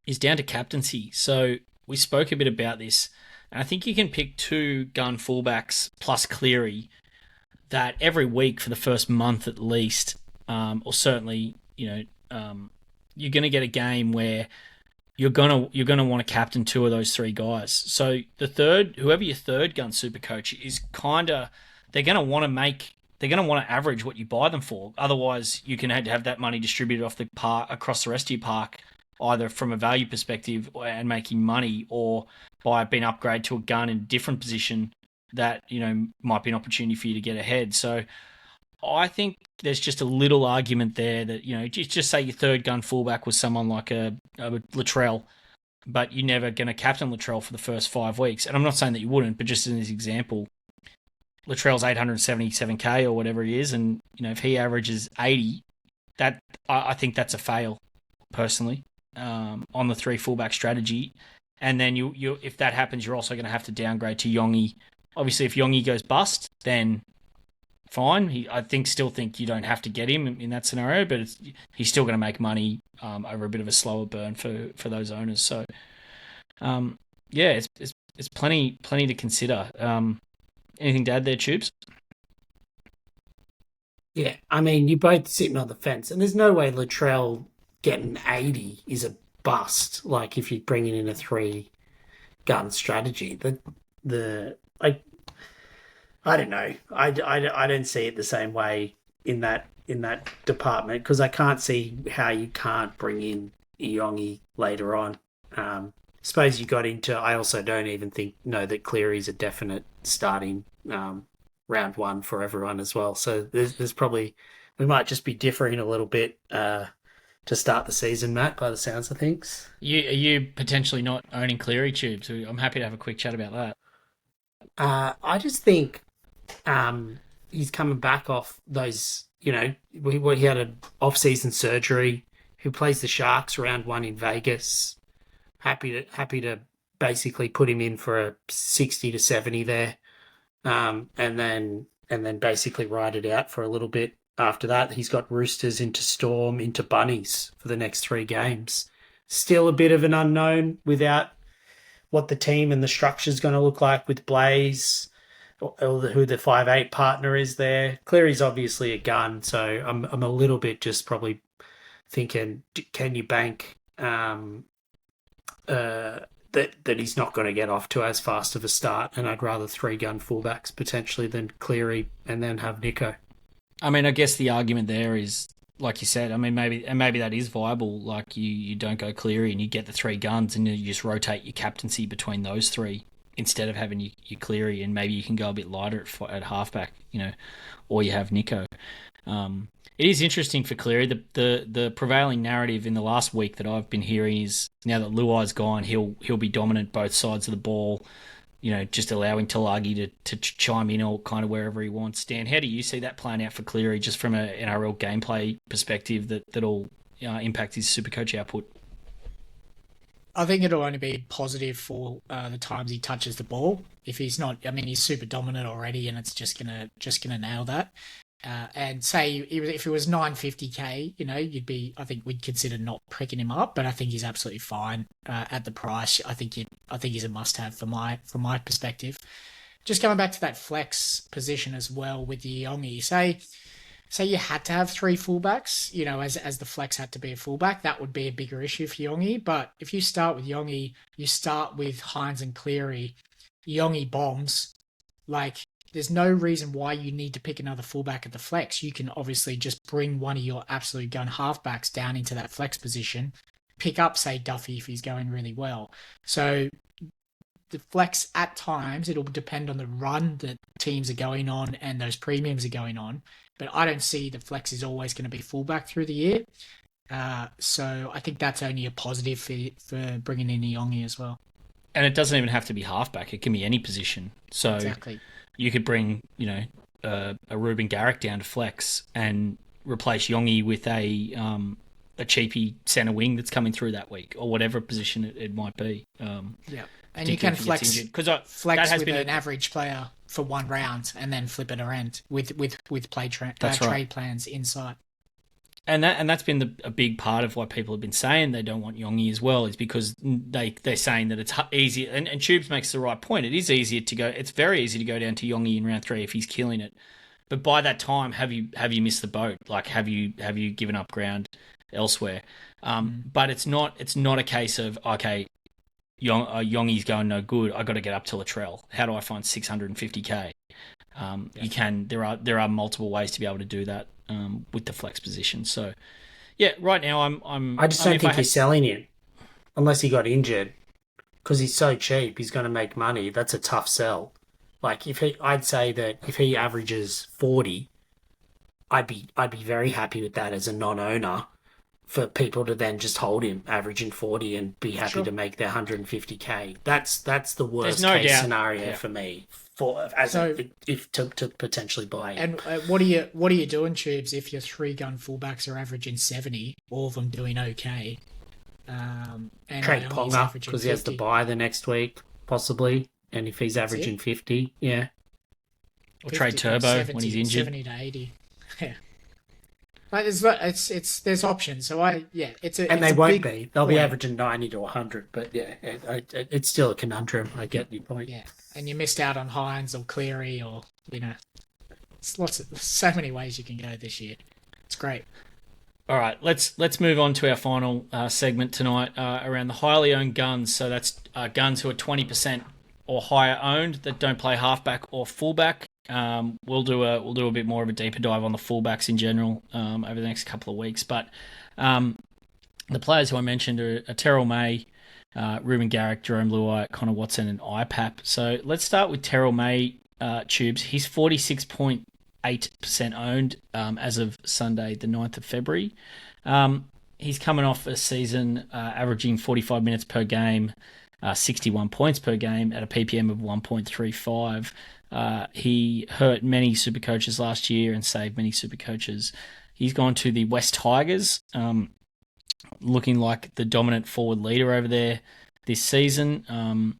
is down to captaincy. So we spoke a bit about this. And I think you can pick 2-gun fullbacks plus Cleary that every week for the first month at least, or certainly, you're going to get a game where you're going to want to captain 2 of those 3 guys. So whoever your 3rd-gun super coach is they're going to want to average what you buy them for. Otherwise, you can have that money distributed off the park across the rest of your park, either from a value perspective and making money, or by being upgraded to a gun in a different position that might be an opportunity for you to get ahead. So I think there's just a little argument there that just say your third gun fullback was someone like a Latrell, but you're never going to captain Latrell for the first 5 weeks. And I'm not saying that you wouldn't, but just in this example, Latrell's 877k or whatever he is, and if he averages 80, that I think that's a fail personally on the 3 fullback strategy. And then you if that happens, you're also going to have to downgrade to Iongi. Obviously, if Iongi goes bust, then fine. I still think you don't have to get him in that scenario, but he's still going to make money over a bit of a slower burn for those owners. So, it's plenty to consider. Anything to add there, Tubes? Yeah, I mean, you're both sitting on the fence, and there's no way Latrell getting 80 is a bust. Like if you're bringing in a 3-gun strategy, I don't know. I don't see it the same way in that department, because I can't see how you can't bring in Iongi later on. Suppose you got into. I also don't even know that Cleary's a definite starting round 1 for everyone as well. So there's probably, we might just be differing a little bit to start the season, Matt, by the sounds of things. Are you potentially not owning Cleary, Tubes? I'm happy to have a quick chat about that. I just think he's coming back off those, he had an off-season surgery. Who plays the Sharks round 1 in Vegas? Happy to basically put him in for a 60 to 70 there, and then basically ride it out for a little bit after that. He's got Roosters into Storm into Bunnies for the next 3 games. Still a bit of an unknown without what the team and the structure is going to look like with Blaze, or who the 5'8" partner is there. Cleary's obviously a gun, so I'm a little bit just probably thinking, can you bank that he's not going to get off to as fast of a start, and I'd rather 3-gun fullbacks potentially than Cleary and then have Nico. I mean, I guess the argument there is, like you said, I mean, maybe that is viable. Like you don't go Cleary and you get the 3 guns and you just rotate your captaincy between those 3 instead of having your Cleary, and maybe you can go a bit lighter at halfback, or you have Nico. It is interesting for Cleary. The prevailing narrative in the last week that I've been hearing is now that Luai's gone, he'll be dominant both sides of the ball. Just allowing Tulagi to chime in or kind of wherever he wants. Dan, how do you see that playing out for Cleary, just from an NRL gameplay perspective that'll impact his Supercoach output? I think it'll only be positive for the times he touches the ball. If he's not, I mean, he's super dominant already, and it's just gonna nail that. And say if it was 950k, I think we'd consider not pricking him up, but I think he's absolutely fine at the price. I think he's a must-have from my perspective. Just going back to that flex position as well with the Iongi, say you had to have 3 fullbacks, as the flex had to be a fullback, that would be a bigger issue for Iongi. But if you start with Iongi, you start with Hines and Cleary, Iongi bombs, like, there's no reason why you need to pick another fullback at the flex. You can obviously just bring one of your absolute gun halfbacks down into that flex position, pick up, say, Duffy if he's going really well. So the flex, at times, it'll depend on the run that teams are going on and those premiums are going on. But I don't see the flex is always going to be fullback through the year. So I think that's only a positive for bringing in Iongi as well. And it doesn't even have to be halfback. It can be any position. So exactly. You could bring, a Ruben Garrick down to flex and replace Iongi with a cheapy centre wing that's coming through that week, or whatever position it might be. Yeah, and you can flex with an average player for 1 round and then flip it around with trade plans inside. And that's been a big part of why people have been saying they don't want Iongi as well, is because they're saying that it's easy. And Tubes makes the right point. It is easier to go. It's very easy to go down to Iongi in round 3 if he's killing it. But by that time, have you missed the boat? Like, have you given up ground elsewhere? But it's not a case of, okay, Yongi's going no good, I got to get up to Latrell. How do I find 650k? You can. There are multiple ways to be able to do that with the flex position. So, yeah, right now I just don't think he's selling him unless he got injured, because he's so cheap. He's going to make money. That's a tough sell. Like I'd say that if he averages 40, I'd be very happy with that as a non-owner for people to then just hold him averaging 40 and be happy Sure. to make their 150k. That's the There's worst no case doubt. scenario Yeah. for me for as So, if to potentially buy him. and what are you doing, Tubes? If your three gun fullbacks are averaging 70, all of them doing okay, and Trade Iongi's Ponga averaging because he has the 50. buy the next week possibly, and if he's That's averaging it. 50, yeah, Or trade 50 or Turbo when he's 70, injured. 70 to 80. Yeah. Like there's options. So it's a and it's they a won't big be. They'll be point. averaging 90 to 100, but yeah, it's still a conundrum. I get your point. Yeah, and you missed out on Hines or Cleary or it's so many ways you can go this year. It's great. All right, let's move on to our final segment tonight around the highly owned guns. So that's guns who are 20% or higher owned that don't play halfback or fullback. We'll do a bit more of a deeper dive on the fullbacks in general over the next couple of weeks. But the players who I mentioned are Terrell May, Ruben Garrick, Jerome Luai, Connor Watson, and IPAP. So let's start with Terrell May. Tubes. He's 46.8% owned as of Sunday, the 9th of February. He's coming off a season averaging 45 minutes per game, 61 points per game at a PPM of 1.35. He hurt many super coaches last year and saved many super coaches. He's gone to the West Tigers, looking like the dominant forward leader over there this season.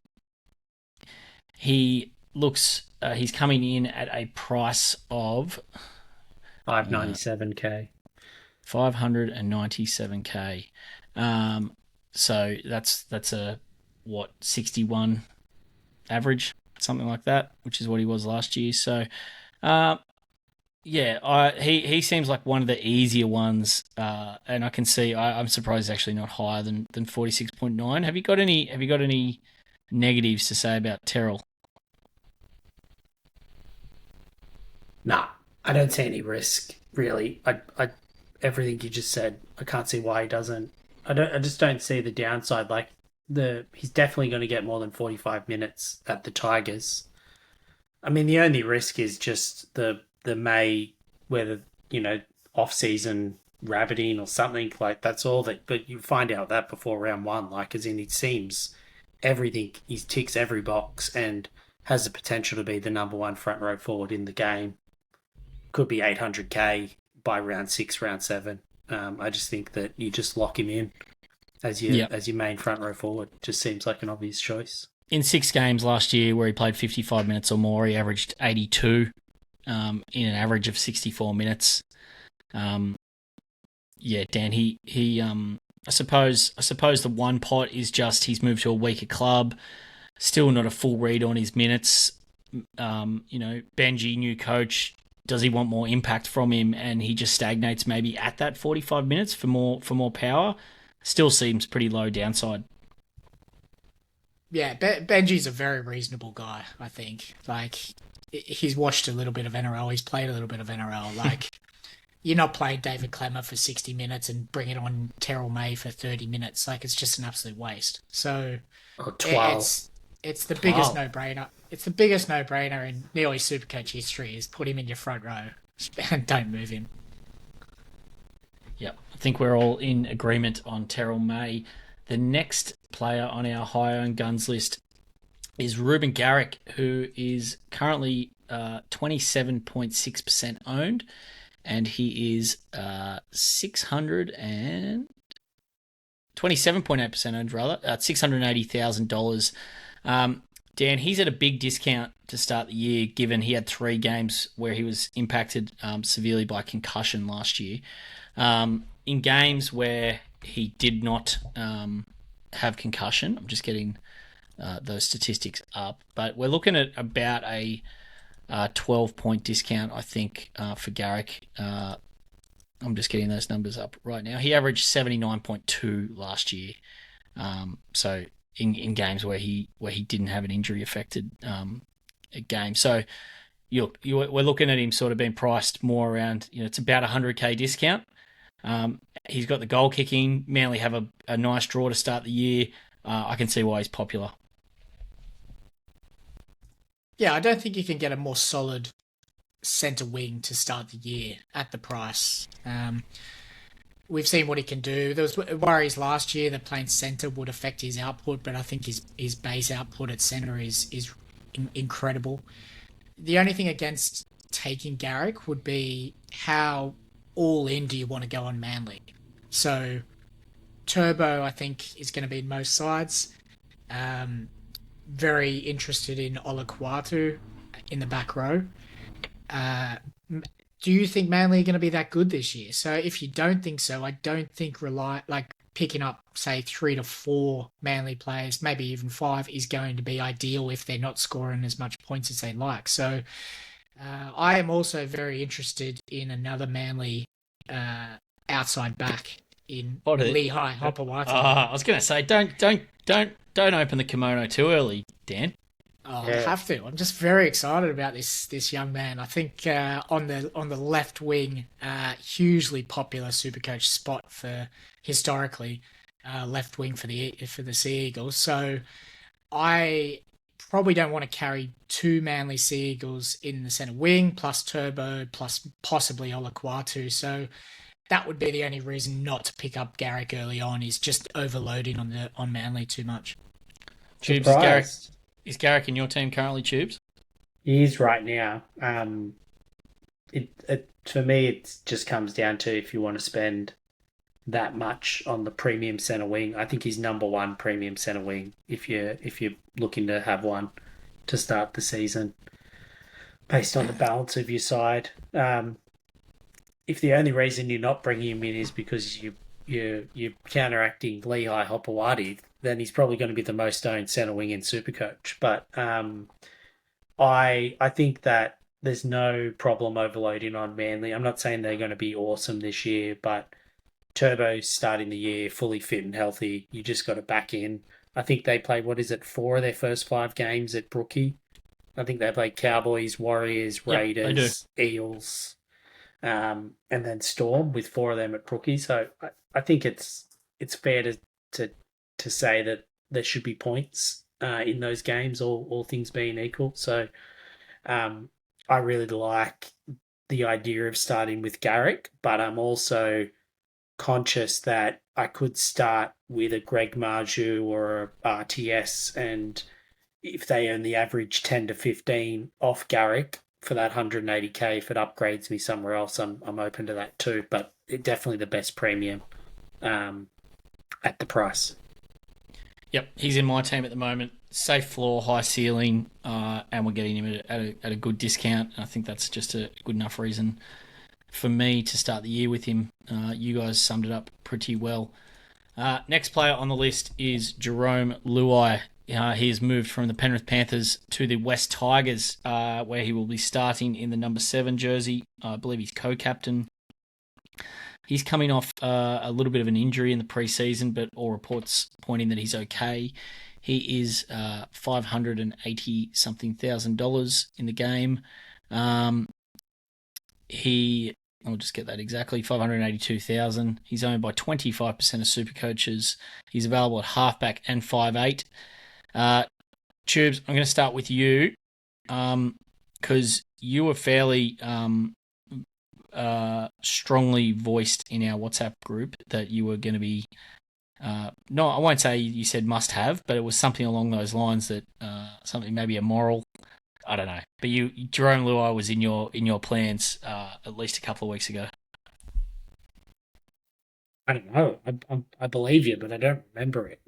He's coming in at a price of 597k. 597k. So that's a 61 average, something like that, which is what he was last year. So he seems like one of the easier ones, and I can see I'm surprised he's actually not higher than 46.9. Have you got any negatives to say about Terrell? Nah, I don't see any risk really. I everything you just said, I can't see why he doesn't. I just don't see the downside. Like he's definitely going to get more than 45 minutes at the Tigers. I mean, the only risk is just the May, whether off season rabbiting or something like that's all that. But you find out that before round one, like as in it seems everything he ticks every box and has the potential to be the number one front row forward in the game. Could be 800k by round 6, round 7. I just think that you just lock him in as your main front row forward. Just seems like an obvious choice. In 6 games last year where he played 55 minutes or more, he averaged 82 in an average of 64 minutes. Dan, I suppose the one pot is just he's moved to a weaker club, still not a full read on his minutes. Benji, new coach, does he want more impact from him, and he just stagnates maybe at that 45 minutes for more power? Still seems pretty low downside. Yeah, Benji's a very reasonable guy. I think he's watched a little bit of NRL. He's played a little bit of NRL. Like you're not playing David Clemmer for 60 minutes and bring it on Terrell May for 30 minutes. Like it's just an absolute waste. So Or 12. it's the biggest 12. no-brainer. It's the biggest no-brainer in nearly Supercoach history is put him in your front row and don't move him. Yep, I think we're all in agreement on Terrell May. The next player on our high owned guns list is Ruben Garrick, who is currently 27.6% owned, and he is 27.8% owned rather, at $680,000. Dan, he's at a big discount to start the year, given he had 3 games where he was impacted severely by concussion last year. In games where he did not have concussion, I'm just getting those statistics up, but we're looking at about a 12-point discount, I think, for Garrick. I'm just getting those numbers up right now. He averaged 79.2 last year. So in games where he didn't have an injury affected game. So we're looking at him sort of being priced more around, it's about 100k discount. He's got the goal kicking. Manly have a nice draw to start the year. I can see why he's popular. Yeah, I don't think you can get a more solid centre wing to start the year at the price. We've seen what he can do. There was worries last year that playing centre would affect his output, but I think his base output at centre is incredible. The only thing against taking Garrick would be how all in do you want to go on Manly? So Turbo, I think, is going to be in most sides. Um, Very interested in Olaquatu in the back row. Uh, do you think Manly are going to be that good this year? So if you don't think so, I don't think picking up say 3 to 4 Manly players, maybe even 5, is going to be ideal if they're not scoring as much points as they like. So I am also very interested in another Manly outside back in Lehigh Hopewatu. I was going to say, don't open the kimono too early, Dan. Oh, yeah. I have to. I'm just very excited about this young man. I think on the left wing, hugely popular Supercoach spot for historically left wing for the Sea Eagles. So I probably don't want to carry 2 Manly Sea Eagles in the centre wing, plus Turbo, plus possibly Olaquatu. So that would be the only reason not to pick up Garrick early on, is just overloading on Manly too much. Tubes, is Garrick in your team currently, Tubes? He is right now. For me, it just comes down to if you want to spend that much on the premium centre wing. I think he's number 1 premium centre wing if you're looking to have one to start the season based on the balance of your side. If the only reason you're not bringing him in is because you're counteracting Lehigh Hopewadi, then he's probably going to be the most owned centre wing in Supercoach. But I think that there's no problem overloading on Manly. I'm not saying they're going to be awesome this year, but Turbo's starting the year fully fit and healthy. You just got to back in. I think they played, 4 of their first 5 games at Brookie. I think they played Cowboys, Warriors, Raiders, Eels, and then Storm, with 4 of them at Brookie. So I think it's fair to say that there should be points in those games, all things being equal. So I really like the idea of starting with Garrick, but I'm also conscious that I could start with a Greg Marju or a RTS, and if they earn the average 10 to 15 off Garrick for that 180k, if it upgrades me somewhere else, I'm open to that too. But definitely the best premium at the price. Yep, he's in my team at the moment. Safe floor, high ceiling, and we're getting him at a good discount. I think that's just a good enough reason for me to start the year with him. You guys summed it up pretty well. Next player on the list is Jerome Luai. He has moved from the Penrith Panthers to the West Tigers, where he will be starting in the number 7 jersey. I believe he's co-captain. He's coming off a little bit of an injury in the preseason, but all reports pointing that he's okay. He is $580-something thousand in the game. I'll just get that exactly, 582,000. He's owned by 25% of Supercoaches. He's available at halfback and 5'8". Tubes, I'm going to start with you because you were fairly strongly voiced in our WhatsApp group that you were going to be no, I won't say you said must have, but it was something along those lines, that something maybe a moral, I don't know. But Jerome Luai was in your plans at least a couple of weeks ago. I don't know. I believe you, but I don't remember it.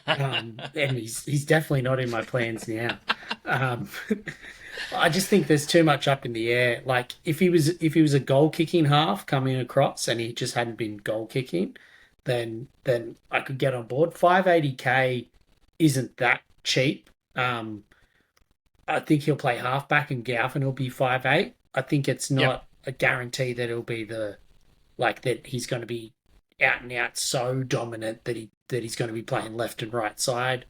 And he's definitely not in my plans now. I just think there's too much up in the air. Like if he was a goal kicking half coming across and he just hadn't been goal kicking, then I could get on board. 580k isn't that cheap. I think he'll play halfback and Gauff and he'll be 5'8". I think it's not a guarantee that it'll be that he's going to be out and out so dominant that he's going to be playing left and right side.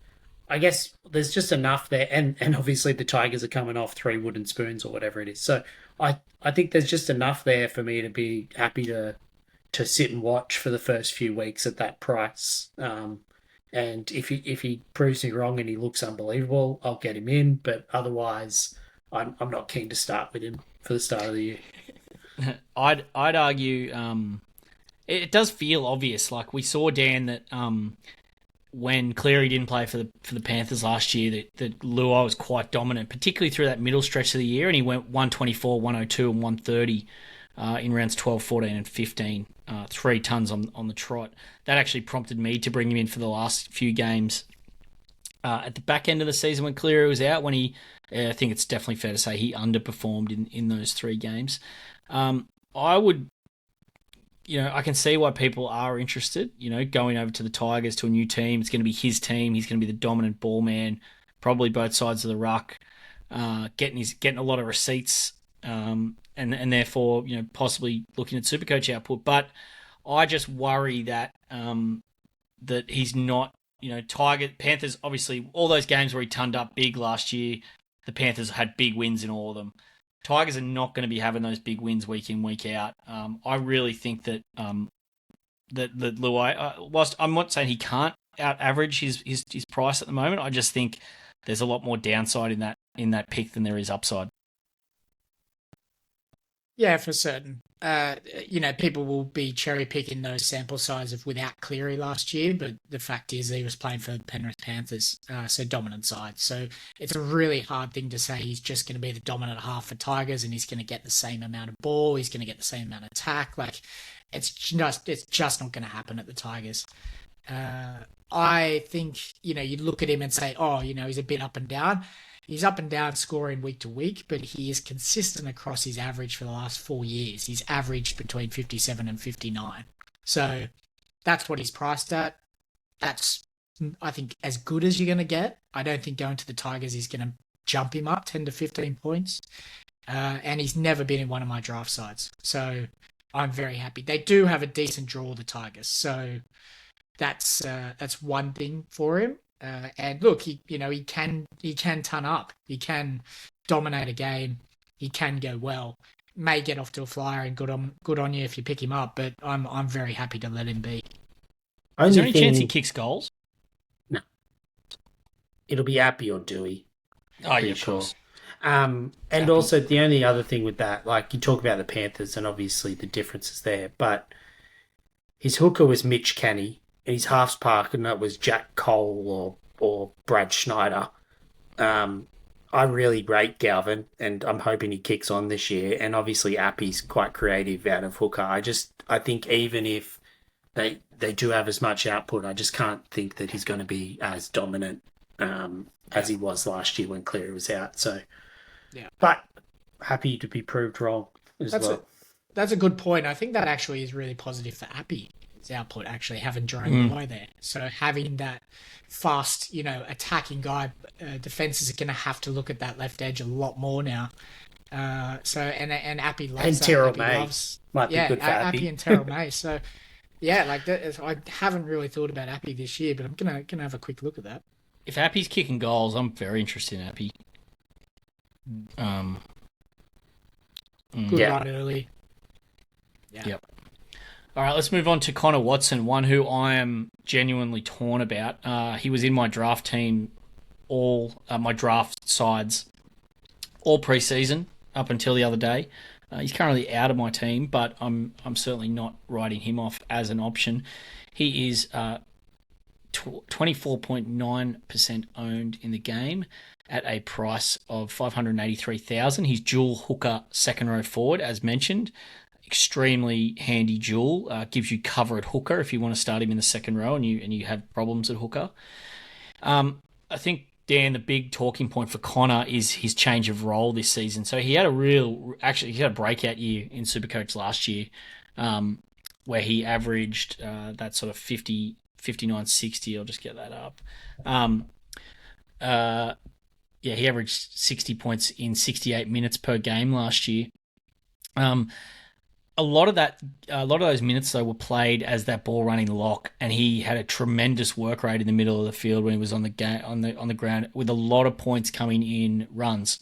I guess there's just enough there, and obviously the Tigers are coming off 3 wooden spoons or whatever it is. So I think there's just enough there for me to be happy to sit and watch for the first few weeks at that price. And if he proves me wrong and he looks unbelievable, I'll get him in. But otherwise, I'm not keen to start with him for the start of the year. I'd argue it does feel obvious. Like we saw, Dan, that when Cleary didn't play for the Panthers last year, that Luai was quite dominant, particularly through that middle stretch of the year, and he went 124, 102, and 130 in rounds 12, 14, and 15, 3 tons on the trot. That actually prompted me to bring him in for the last few games at the back end of the season when Cleary was out. When I think it's definitely fair to say he underperformed in those 3 games. I would. I can see why people are interested, going over to the Tigers, to a new team. It's going to be his team. He's going to be the dominant ball man, probably both sides of the ruck, getting a lot of receipts, and therefore, possibly looking at Supercoach output. But I just worry that that he's not, Panthers, obviously, all those games where he turned up big last year, the Panthers had big wins in all of them. Tigers are not going to be having those big wins week in, week out. I really think that that Luai, whilst I'm not saying he can't out average his price at the moment, I just think there's a lot more downside in that pick than there is upside. Yeah, for certain. People will be cherry picking those sample sizes without Cleary last year, but the fact is he was playing for the Penrith Panthers, so dominant side. So it's a really hard thing to say he's just going to be the dominant half for Tigers and he's going to get the same amount of ball, he's going to get the same amount of attack. Like it's just not going to happen at the Tigers. I think you look at him and say, he's a bit up and down. He's up and down scoring week to week, but he is consistent across his average for the last 4 years. He's averaged between 57 and 59. So that's what he's priced at. That's, I think, as good as you're going to get. I don't think going to the Tigers is going to jump him up 10 to 15 points. And he's never been in one of my draft sides. So I'm very happy. They do have a decent draw, the Tigers. So that's one thing for him. And look, he can ton up. He can dominate a game. He can go well. May get off to a flyer, and good on you if you pick him up. But I'm very happy to let him be. Is there any chance he kicks goals? No. It'll be Appy or Dewey. Oh yeah, of course. And also the only other thing with that, like you talk about the Panthers, and obviously the differences there, but his hooker was Mitch Kenny. And his halves park, and that was Jack Cole or Brad Schneider. I really rate Galvin, and I'm hoping he kicks on this year. And obviously, Appy's quite creative out of hooker. I think even if they do have as much output, I just can't think that he's going to be as dominant as he was last year when Cleary was out. So, yeah, but happy to be proved wrong as well. That's a good point. I think that actually is really positive for Appy. Output actually having Jerome Luai there, so having that fast attacking guy, defenses are going to have to look at that left edge a lot more now. And Appy loves and that. Terrell May might be good for Appy and Terrell May. So yeah, like that, I haven't really thought about Appy this year, but I'm gonna have a quick look at that. If Appy's kicking goals, I'm very interested in Appy. Good run early. Yeah. Yep. All right, let's move on to Connor Watson, one who I am genuinely torn about. He was in my draft team, my draft sides, all preseason up until the other day. He's currently out of my team, but I'm certainly not writing him off as an option. He is 24.9% owned in the game at a price of $583,000. He's dual hooker second row forward, as mentioned. Extremely handy duel. Gives you cover at hooker if you want to start him in the second row and you have problems at hooker. I think, Dan, the big talking point for Connor is his change of role this season. So he had he had a breakout year in Supercoach last year, where he averaged that sort of 50, 59, 60. I'll just get that up. He averaged 60 points in 68 minutes per game last year. A lot of those minutes though were played as that ball running lock, and he had a tremendous work rate in the middle of the field when he was on the ground, with a lot of points coming in runs.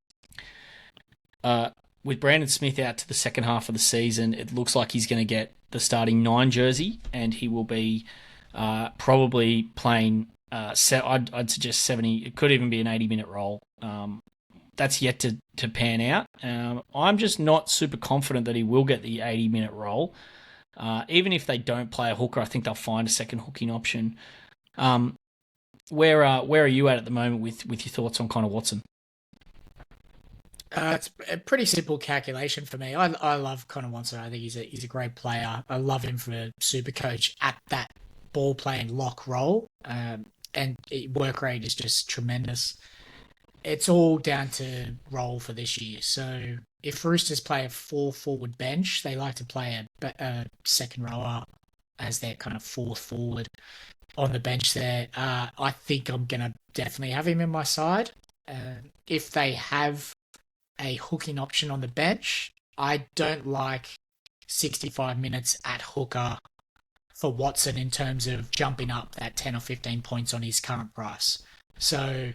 With Brandon Smith out to the second half of the season, it looks like he's going to get the starting 9 jersey, and he will be probably playing I'd suggest 70. It could even be an 80-minute role. That's yet to pan out. I'm just not super confident that he will get the 80-minute role. Even if they don't play a hooker, I think they'll find a second hooking option. Where are you at the moment with your thoughts on Connor Watson? It's a pretty simple calculation for me. I love Connor Watson. I think he's a great player. I love him for super coach at that ball playing lock role. And work rate is just tremendous. It's all down to role for this year. So if Roosters play a 4-forward bench, they like to play a second rower as their kind of fourth forward on the bench there. I think I'm going to definitely have him in my side. If they have a hooking option on the bench, I don't like 65 minutes at hooker for Watson in terms of jumping up that 10 or 15 points on his current price. So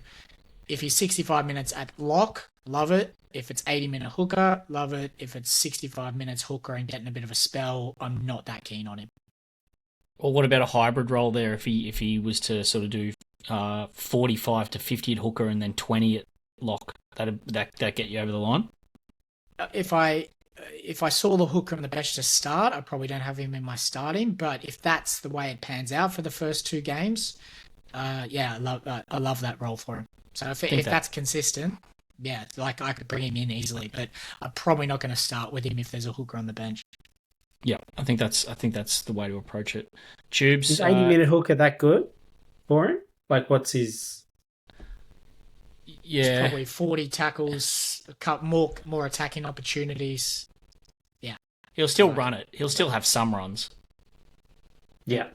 if he's 65 minutes at lock, love it. If it's 80-minute hooker, love it. If it's 65 minutes hooker and getting a bit of a spell, I'm not that keen on him. Or what about a hybrid role there? If he was to sort of do 45 to 50 at hooker and then 20 at lock, that get you over the line? If I saw the hooker on the bench to start, I probably don't have him in my starting. But if that's the way it pans out for the first two games, I love that role for him. So if that's consistent, yeah, like I could bring him in easily. But I'm probably not going to start with him if there's a hooker on the bench. Yeah, I think that's the way to approach it. Tubes, is 80-minute hooker that good for him? Like, what's his? Yeah, it's probably 40 tackles, a couple more attacking opportunities. Yeah, he'll still run it. He'll still have some runs. Yeah,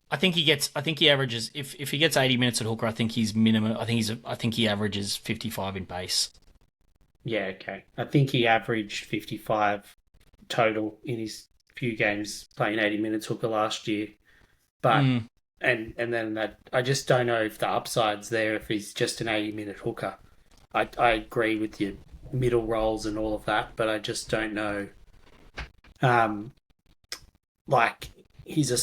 I think he averages if he gets 80 minutes at hooker. I think he's minimum. I think he averages 55 in base. Yeah, okay. I think he averaged 55 total in his few games playing 80 minutes hooker last year. But and then that I just don't know if the upside's there if he's just an 80-minute hooker. I agree with your middle roles and all of that, but I just don't know. Like he's a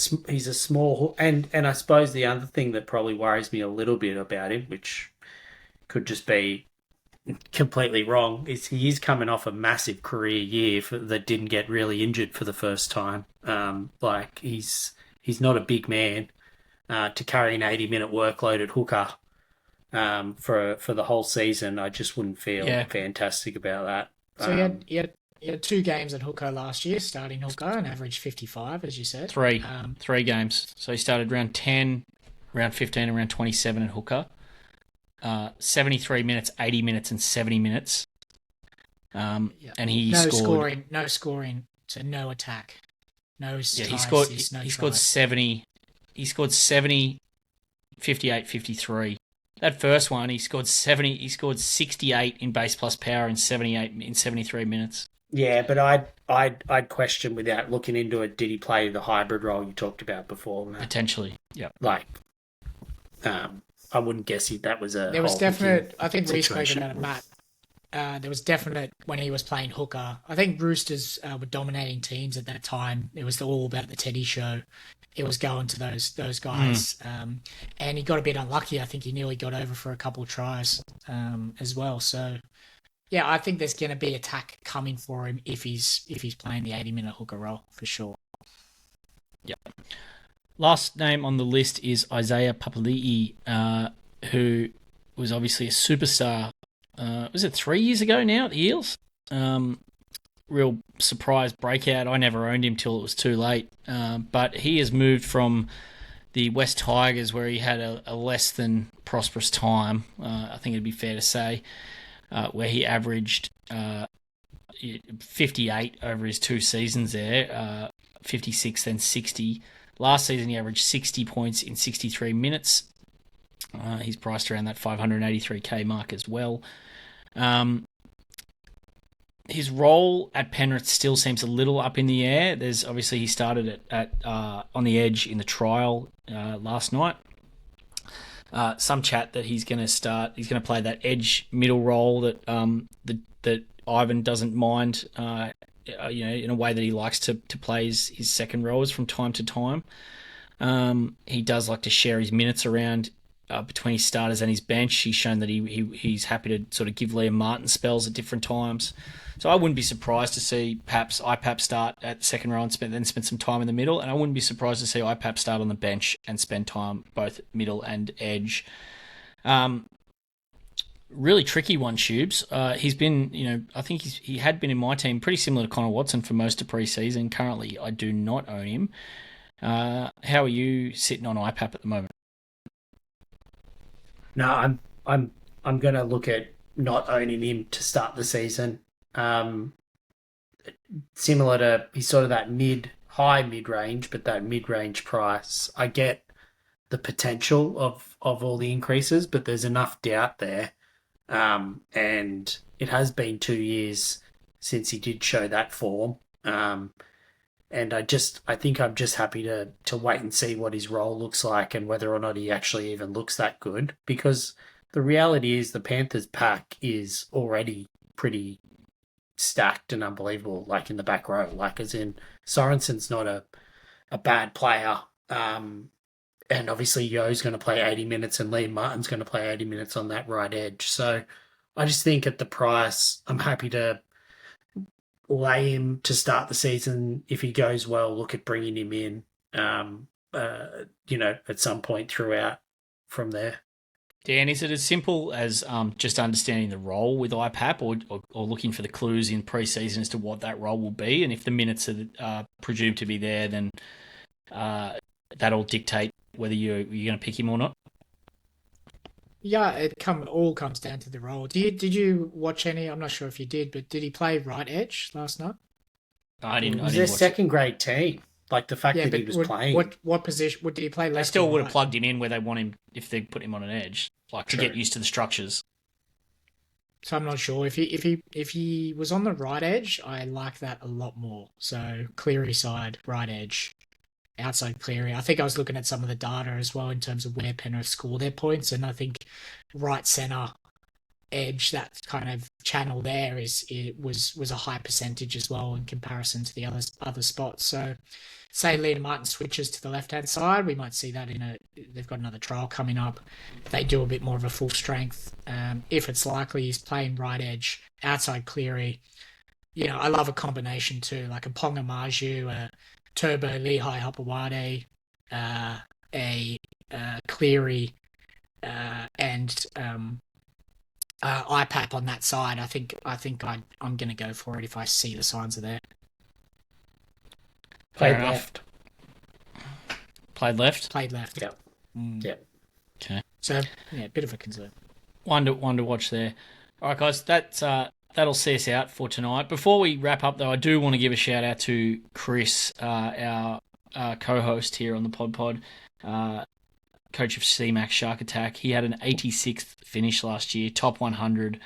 small and I suppose the other thing that probably worries me a little bit about him, which could just be completely wrong, is he is coming off a massive career year that didn't get really injured for the first time. Like he's not a big man to carry an 80-minute workload at hooker for the whole season. I just wouldn't feel fantastic about that. So he had 2 games at hooker last year, starting hooker, and averaged 55, as you said. Three games. So he started round 10, round 15, and round 27 at hooker. 73 minutes, 80 minutes, and 70 minutes. And he scored... No scoring, so no attack. No he scored 70. He scored 70, 58, 53. That first one, he scored 70. He scored 68 in base plus power in 78 in 73 minutes. Yeah, but I'd question without looking into it. Did he play the hybrid role you talked about before? Matt? Potentially, yeah. Like, I wouldn't guess that was a. There was definite. I think we spoke about it, Matt. There was definite when he was playing hooker. I think Roosters were dominating teams at that time. It was all about the Teddy show. It was going to those guys, and he got a bit unlucky. I think he nearly got over for a couple of tries as well. So, yeah, I think there's going to be attack coming for him if he's playing the 80-minute hooker role for sure. Yeah. Last name on the list is Isaiah Papali'i, who was obviously a superstar. Was it 3 years ago now at the Eels? Real surprise breakout. I never owned him till it was too late. But he has moved from the West Tigers, where he had a less than prosperous time, I think it'd be fair to say, where he averaged 58 over his 2 seasons there, 56 then 60. Last season he averaged 60 points in 63 minutes. He's priced around that 583k mark as well. His role at Penrith still seems a little up in the air. There's obviously he started at on the edge in the trial last night. Some chat that he's going to play that edge middle role that that Ivan doesn't mind. In a way that he likes to play his second rows from time to time. He does like to share his minutes around between his starters and his bench. He's shown that he's happy to sort of give Liam Martin spells at different times. So I wouldn't be surprised to see IPAP start at the second row and then spend some time in the middle. And I wouldn't be surprised to see IPAP start on the bench and spend time both middle and edge. Really tricky one, Tubes. He's been, I think he had been in my team pretty similar to Connor Watson for most of pre-season. Currently, I do not own him. How are you sitting on IPAP at the moment? No, I'm going to look at not owning him to start the season. Similar to, he's sort of that high mid-range, but that mid-range price. I get the potential of all the increases, but there's enough doubt there. And it has been 2 years since he did show that form. And I think I'm just happy to wait and see what his role looks like and whether or not he actually even looks that good. Because the reality is the Panthers pack is already pretty stacked and unbelievable, like in the back row. Like as in Sorensen's not a bad player. And obviously Yo's going to play 80 minutes and Liam Martin's going to play 80 minutes on that right edge. So I just think at the price, I'm happy to lay him to start the season. If he goes well, look at bringing him in, at some point throughout from there. Dan, is it as simple as just understanding the role with IPAP or looking for the clues in pre-season as to what that role will be? And if the minutes are presumed to be there, then that'll dictate whether you're going to pick him or not? Yeah, all comes down to the role. Did you watch any? I'm not sure if you did, but did he play right edge last night? I didn't. It was their second grade team. Like the fact that he was playing. What position? Did he play left? They still would have plugged him in where they want him if they put him on an edge, to get used to the structures. So I'm not sure if he was on the right edge. I like that a lot more. So Cleary side, right edge, outside Cleary. I think I was looking at some of the data as well in terms of where Penrith score their points, and I think right center edge, that kind of channel there was a high percentage as well in comparison to the other spots. So say Liam Martin switches to the left hand side, we might see that they've got another trial coming up. They do a bit more of a full strength. If it's likely he's playing right edge, outside Cleary. I love a combination too, like a Ponga Maju, a Turbo Lehigh Hopewade, a Cleary, and IPAP on that side. I think I'm going to go for it if I see the signs are there. Played left. Played left? Played left. Yep. Yep. Okay. So, yeah, a bit of a concern. One to watch there. All right, guys, that'll see us out for tonight. Before we wrap up, though, I do want to give a shout out to Chris, our co-host here on the Pod, coach of CMAX Shark Attack. He had an 86th finish last year, top 100.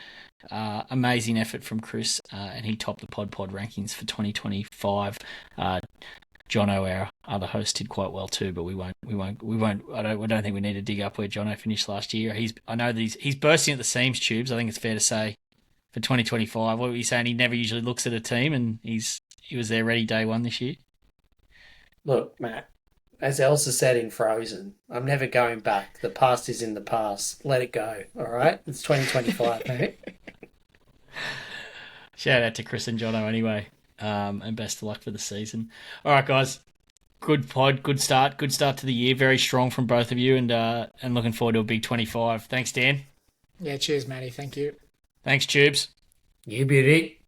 Amazing effort from Chris, and he topped the Pod rankings for 2025. Jono, our other host, did quite well too, but we won't. I don't think we need to dig up where Jono finished last year. I know that he's bursting at the seams, Tubes. I think it's fair to say for 2025. What were you saying? He never usually looks at a team, and he was there ready day one this year. Look, Matt, as Elsa said in Frozen, I'm never going back. The past is in the past. Let it go. All right, it's 2025, mate. Shout out to Chris and Jono anyway. And best of luck for the season. All right, guys. Good pod, good start to the year. Very strong from both of you, and looking forward to a big 25. Thanks, Dan. Yeah, cheers, Matty. Thank you. Thanks, Tubes. You beauty.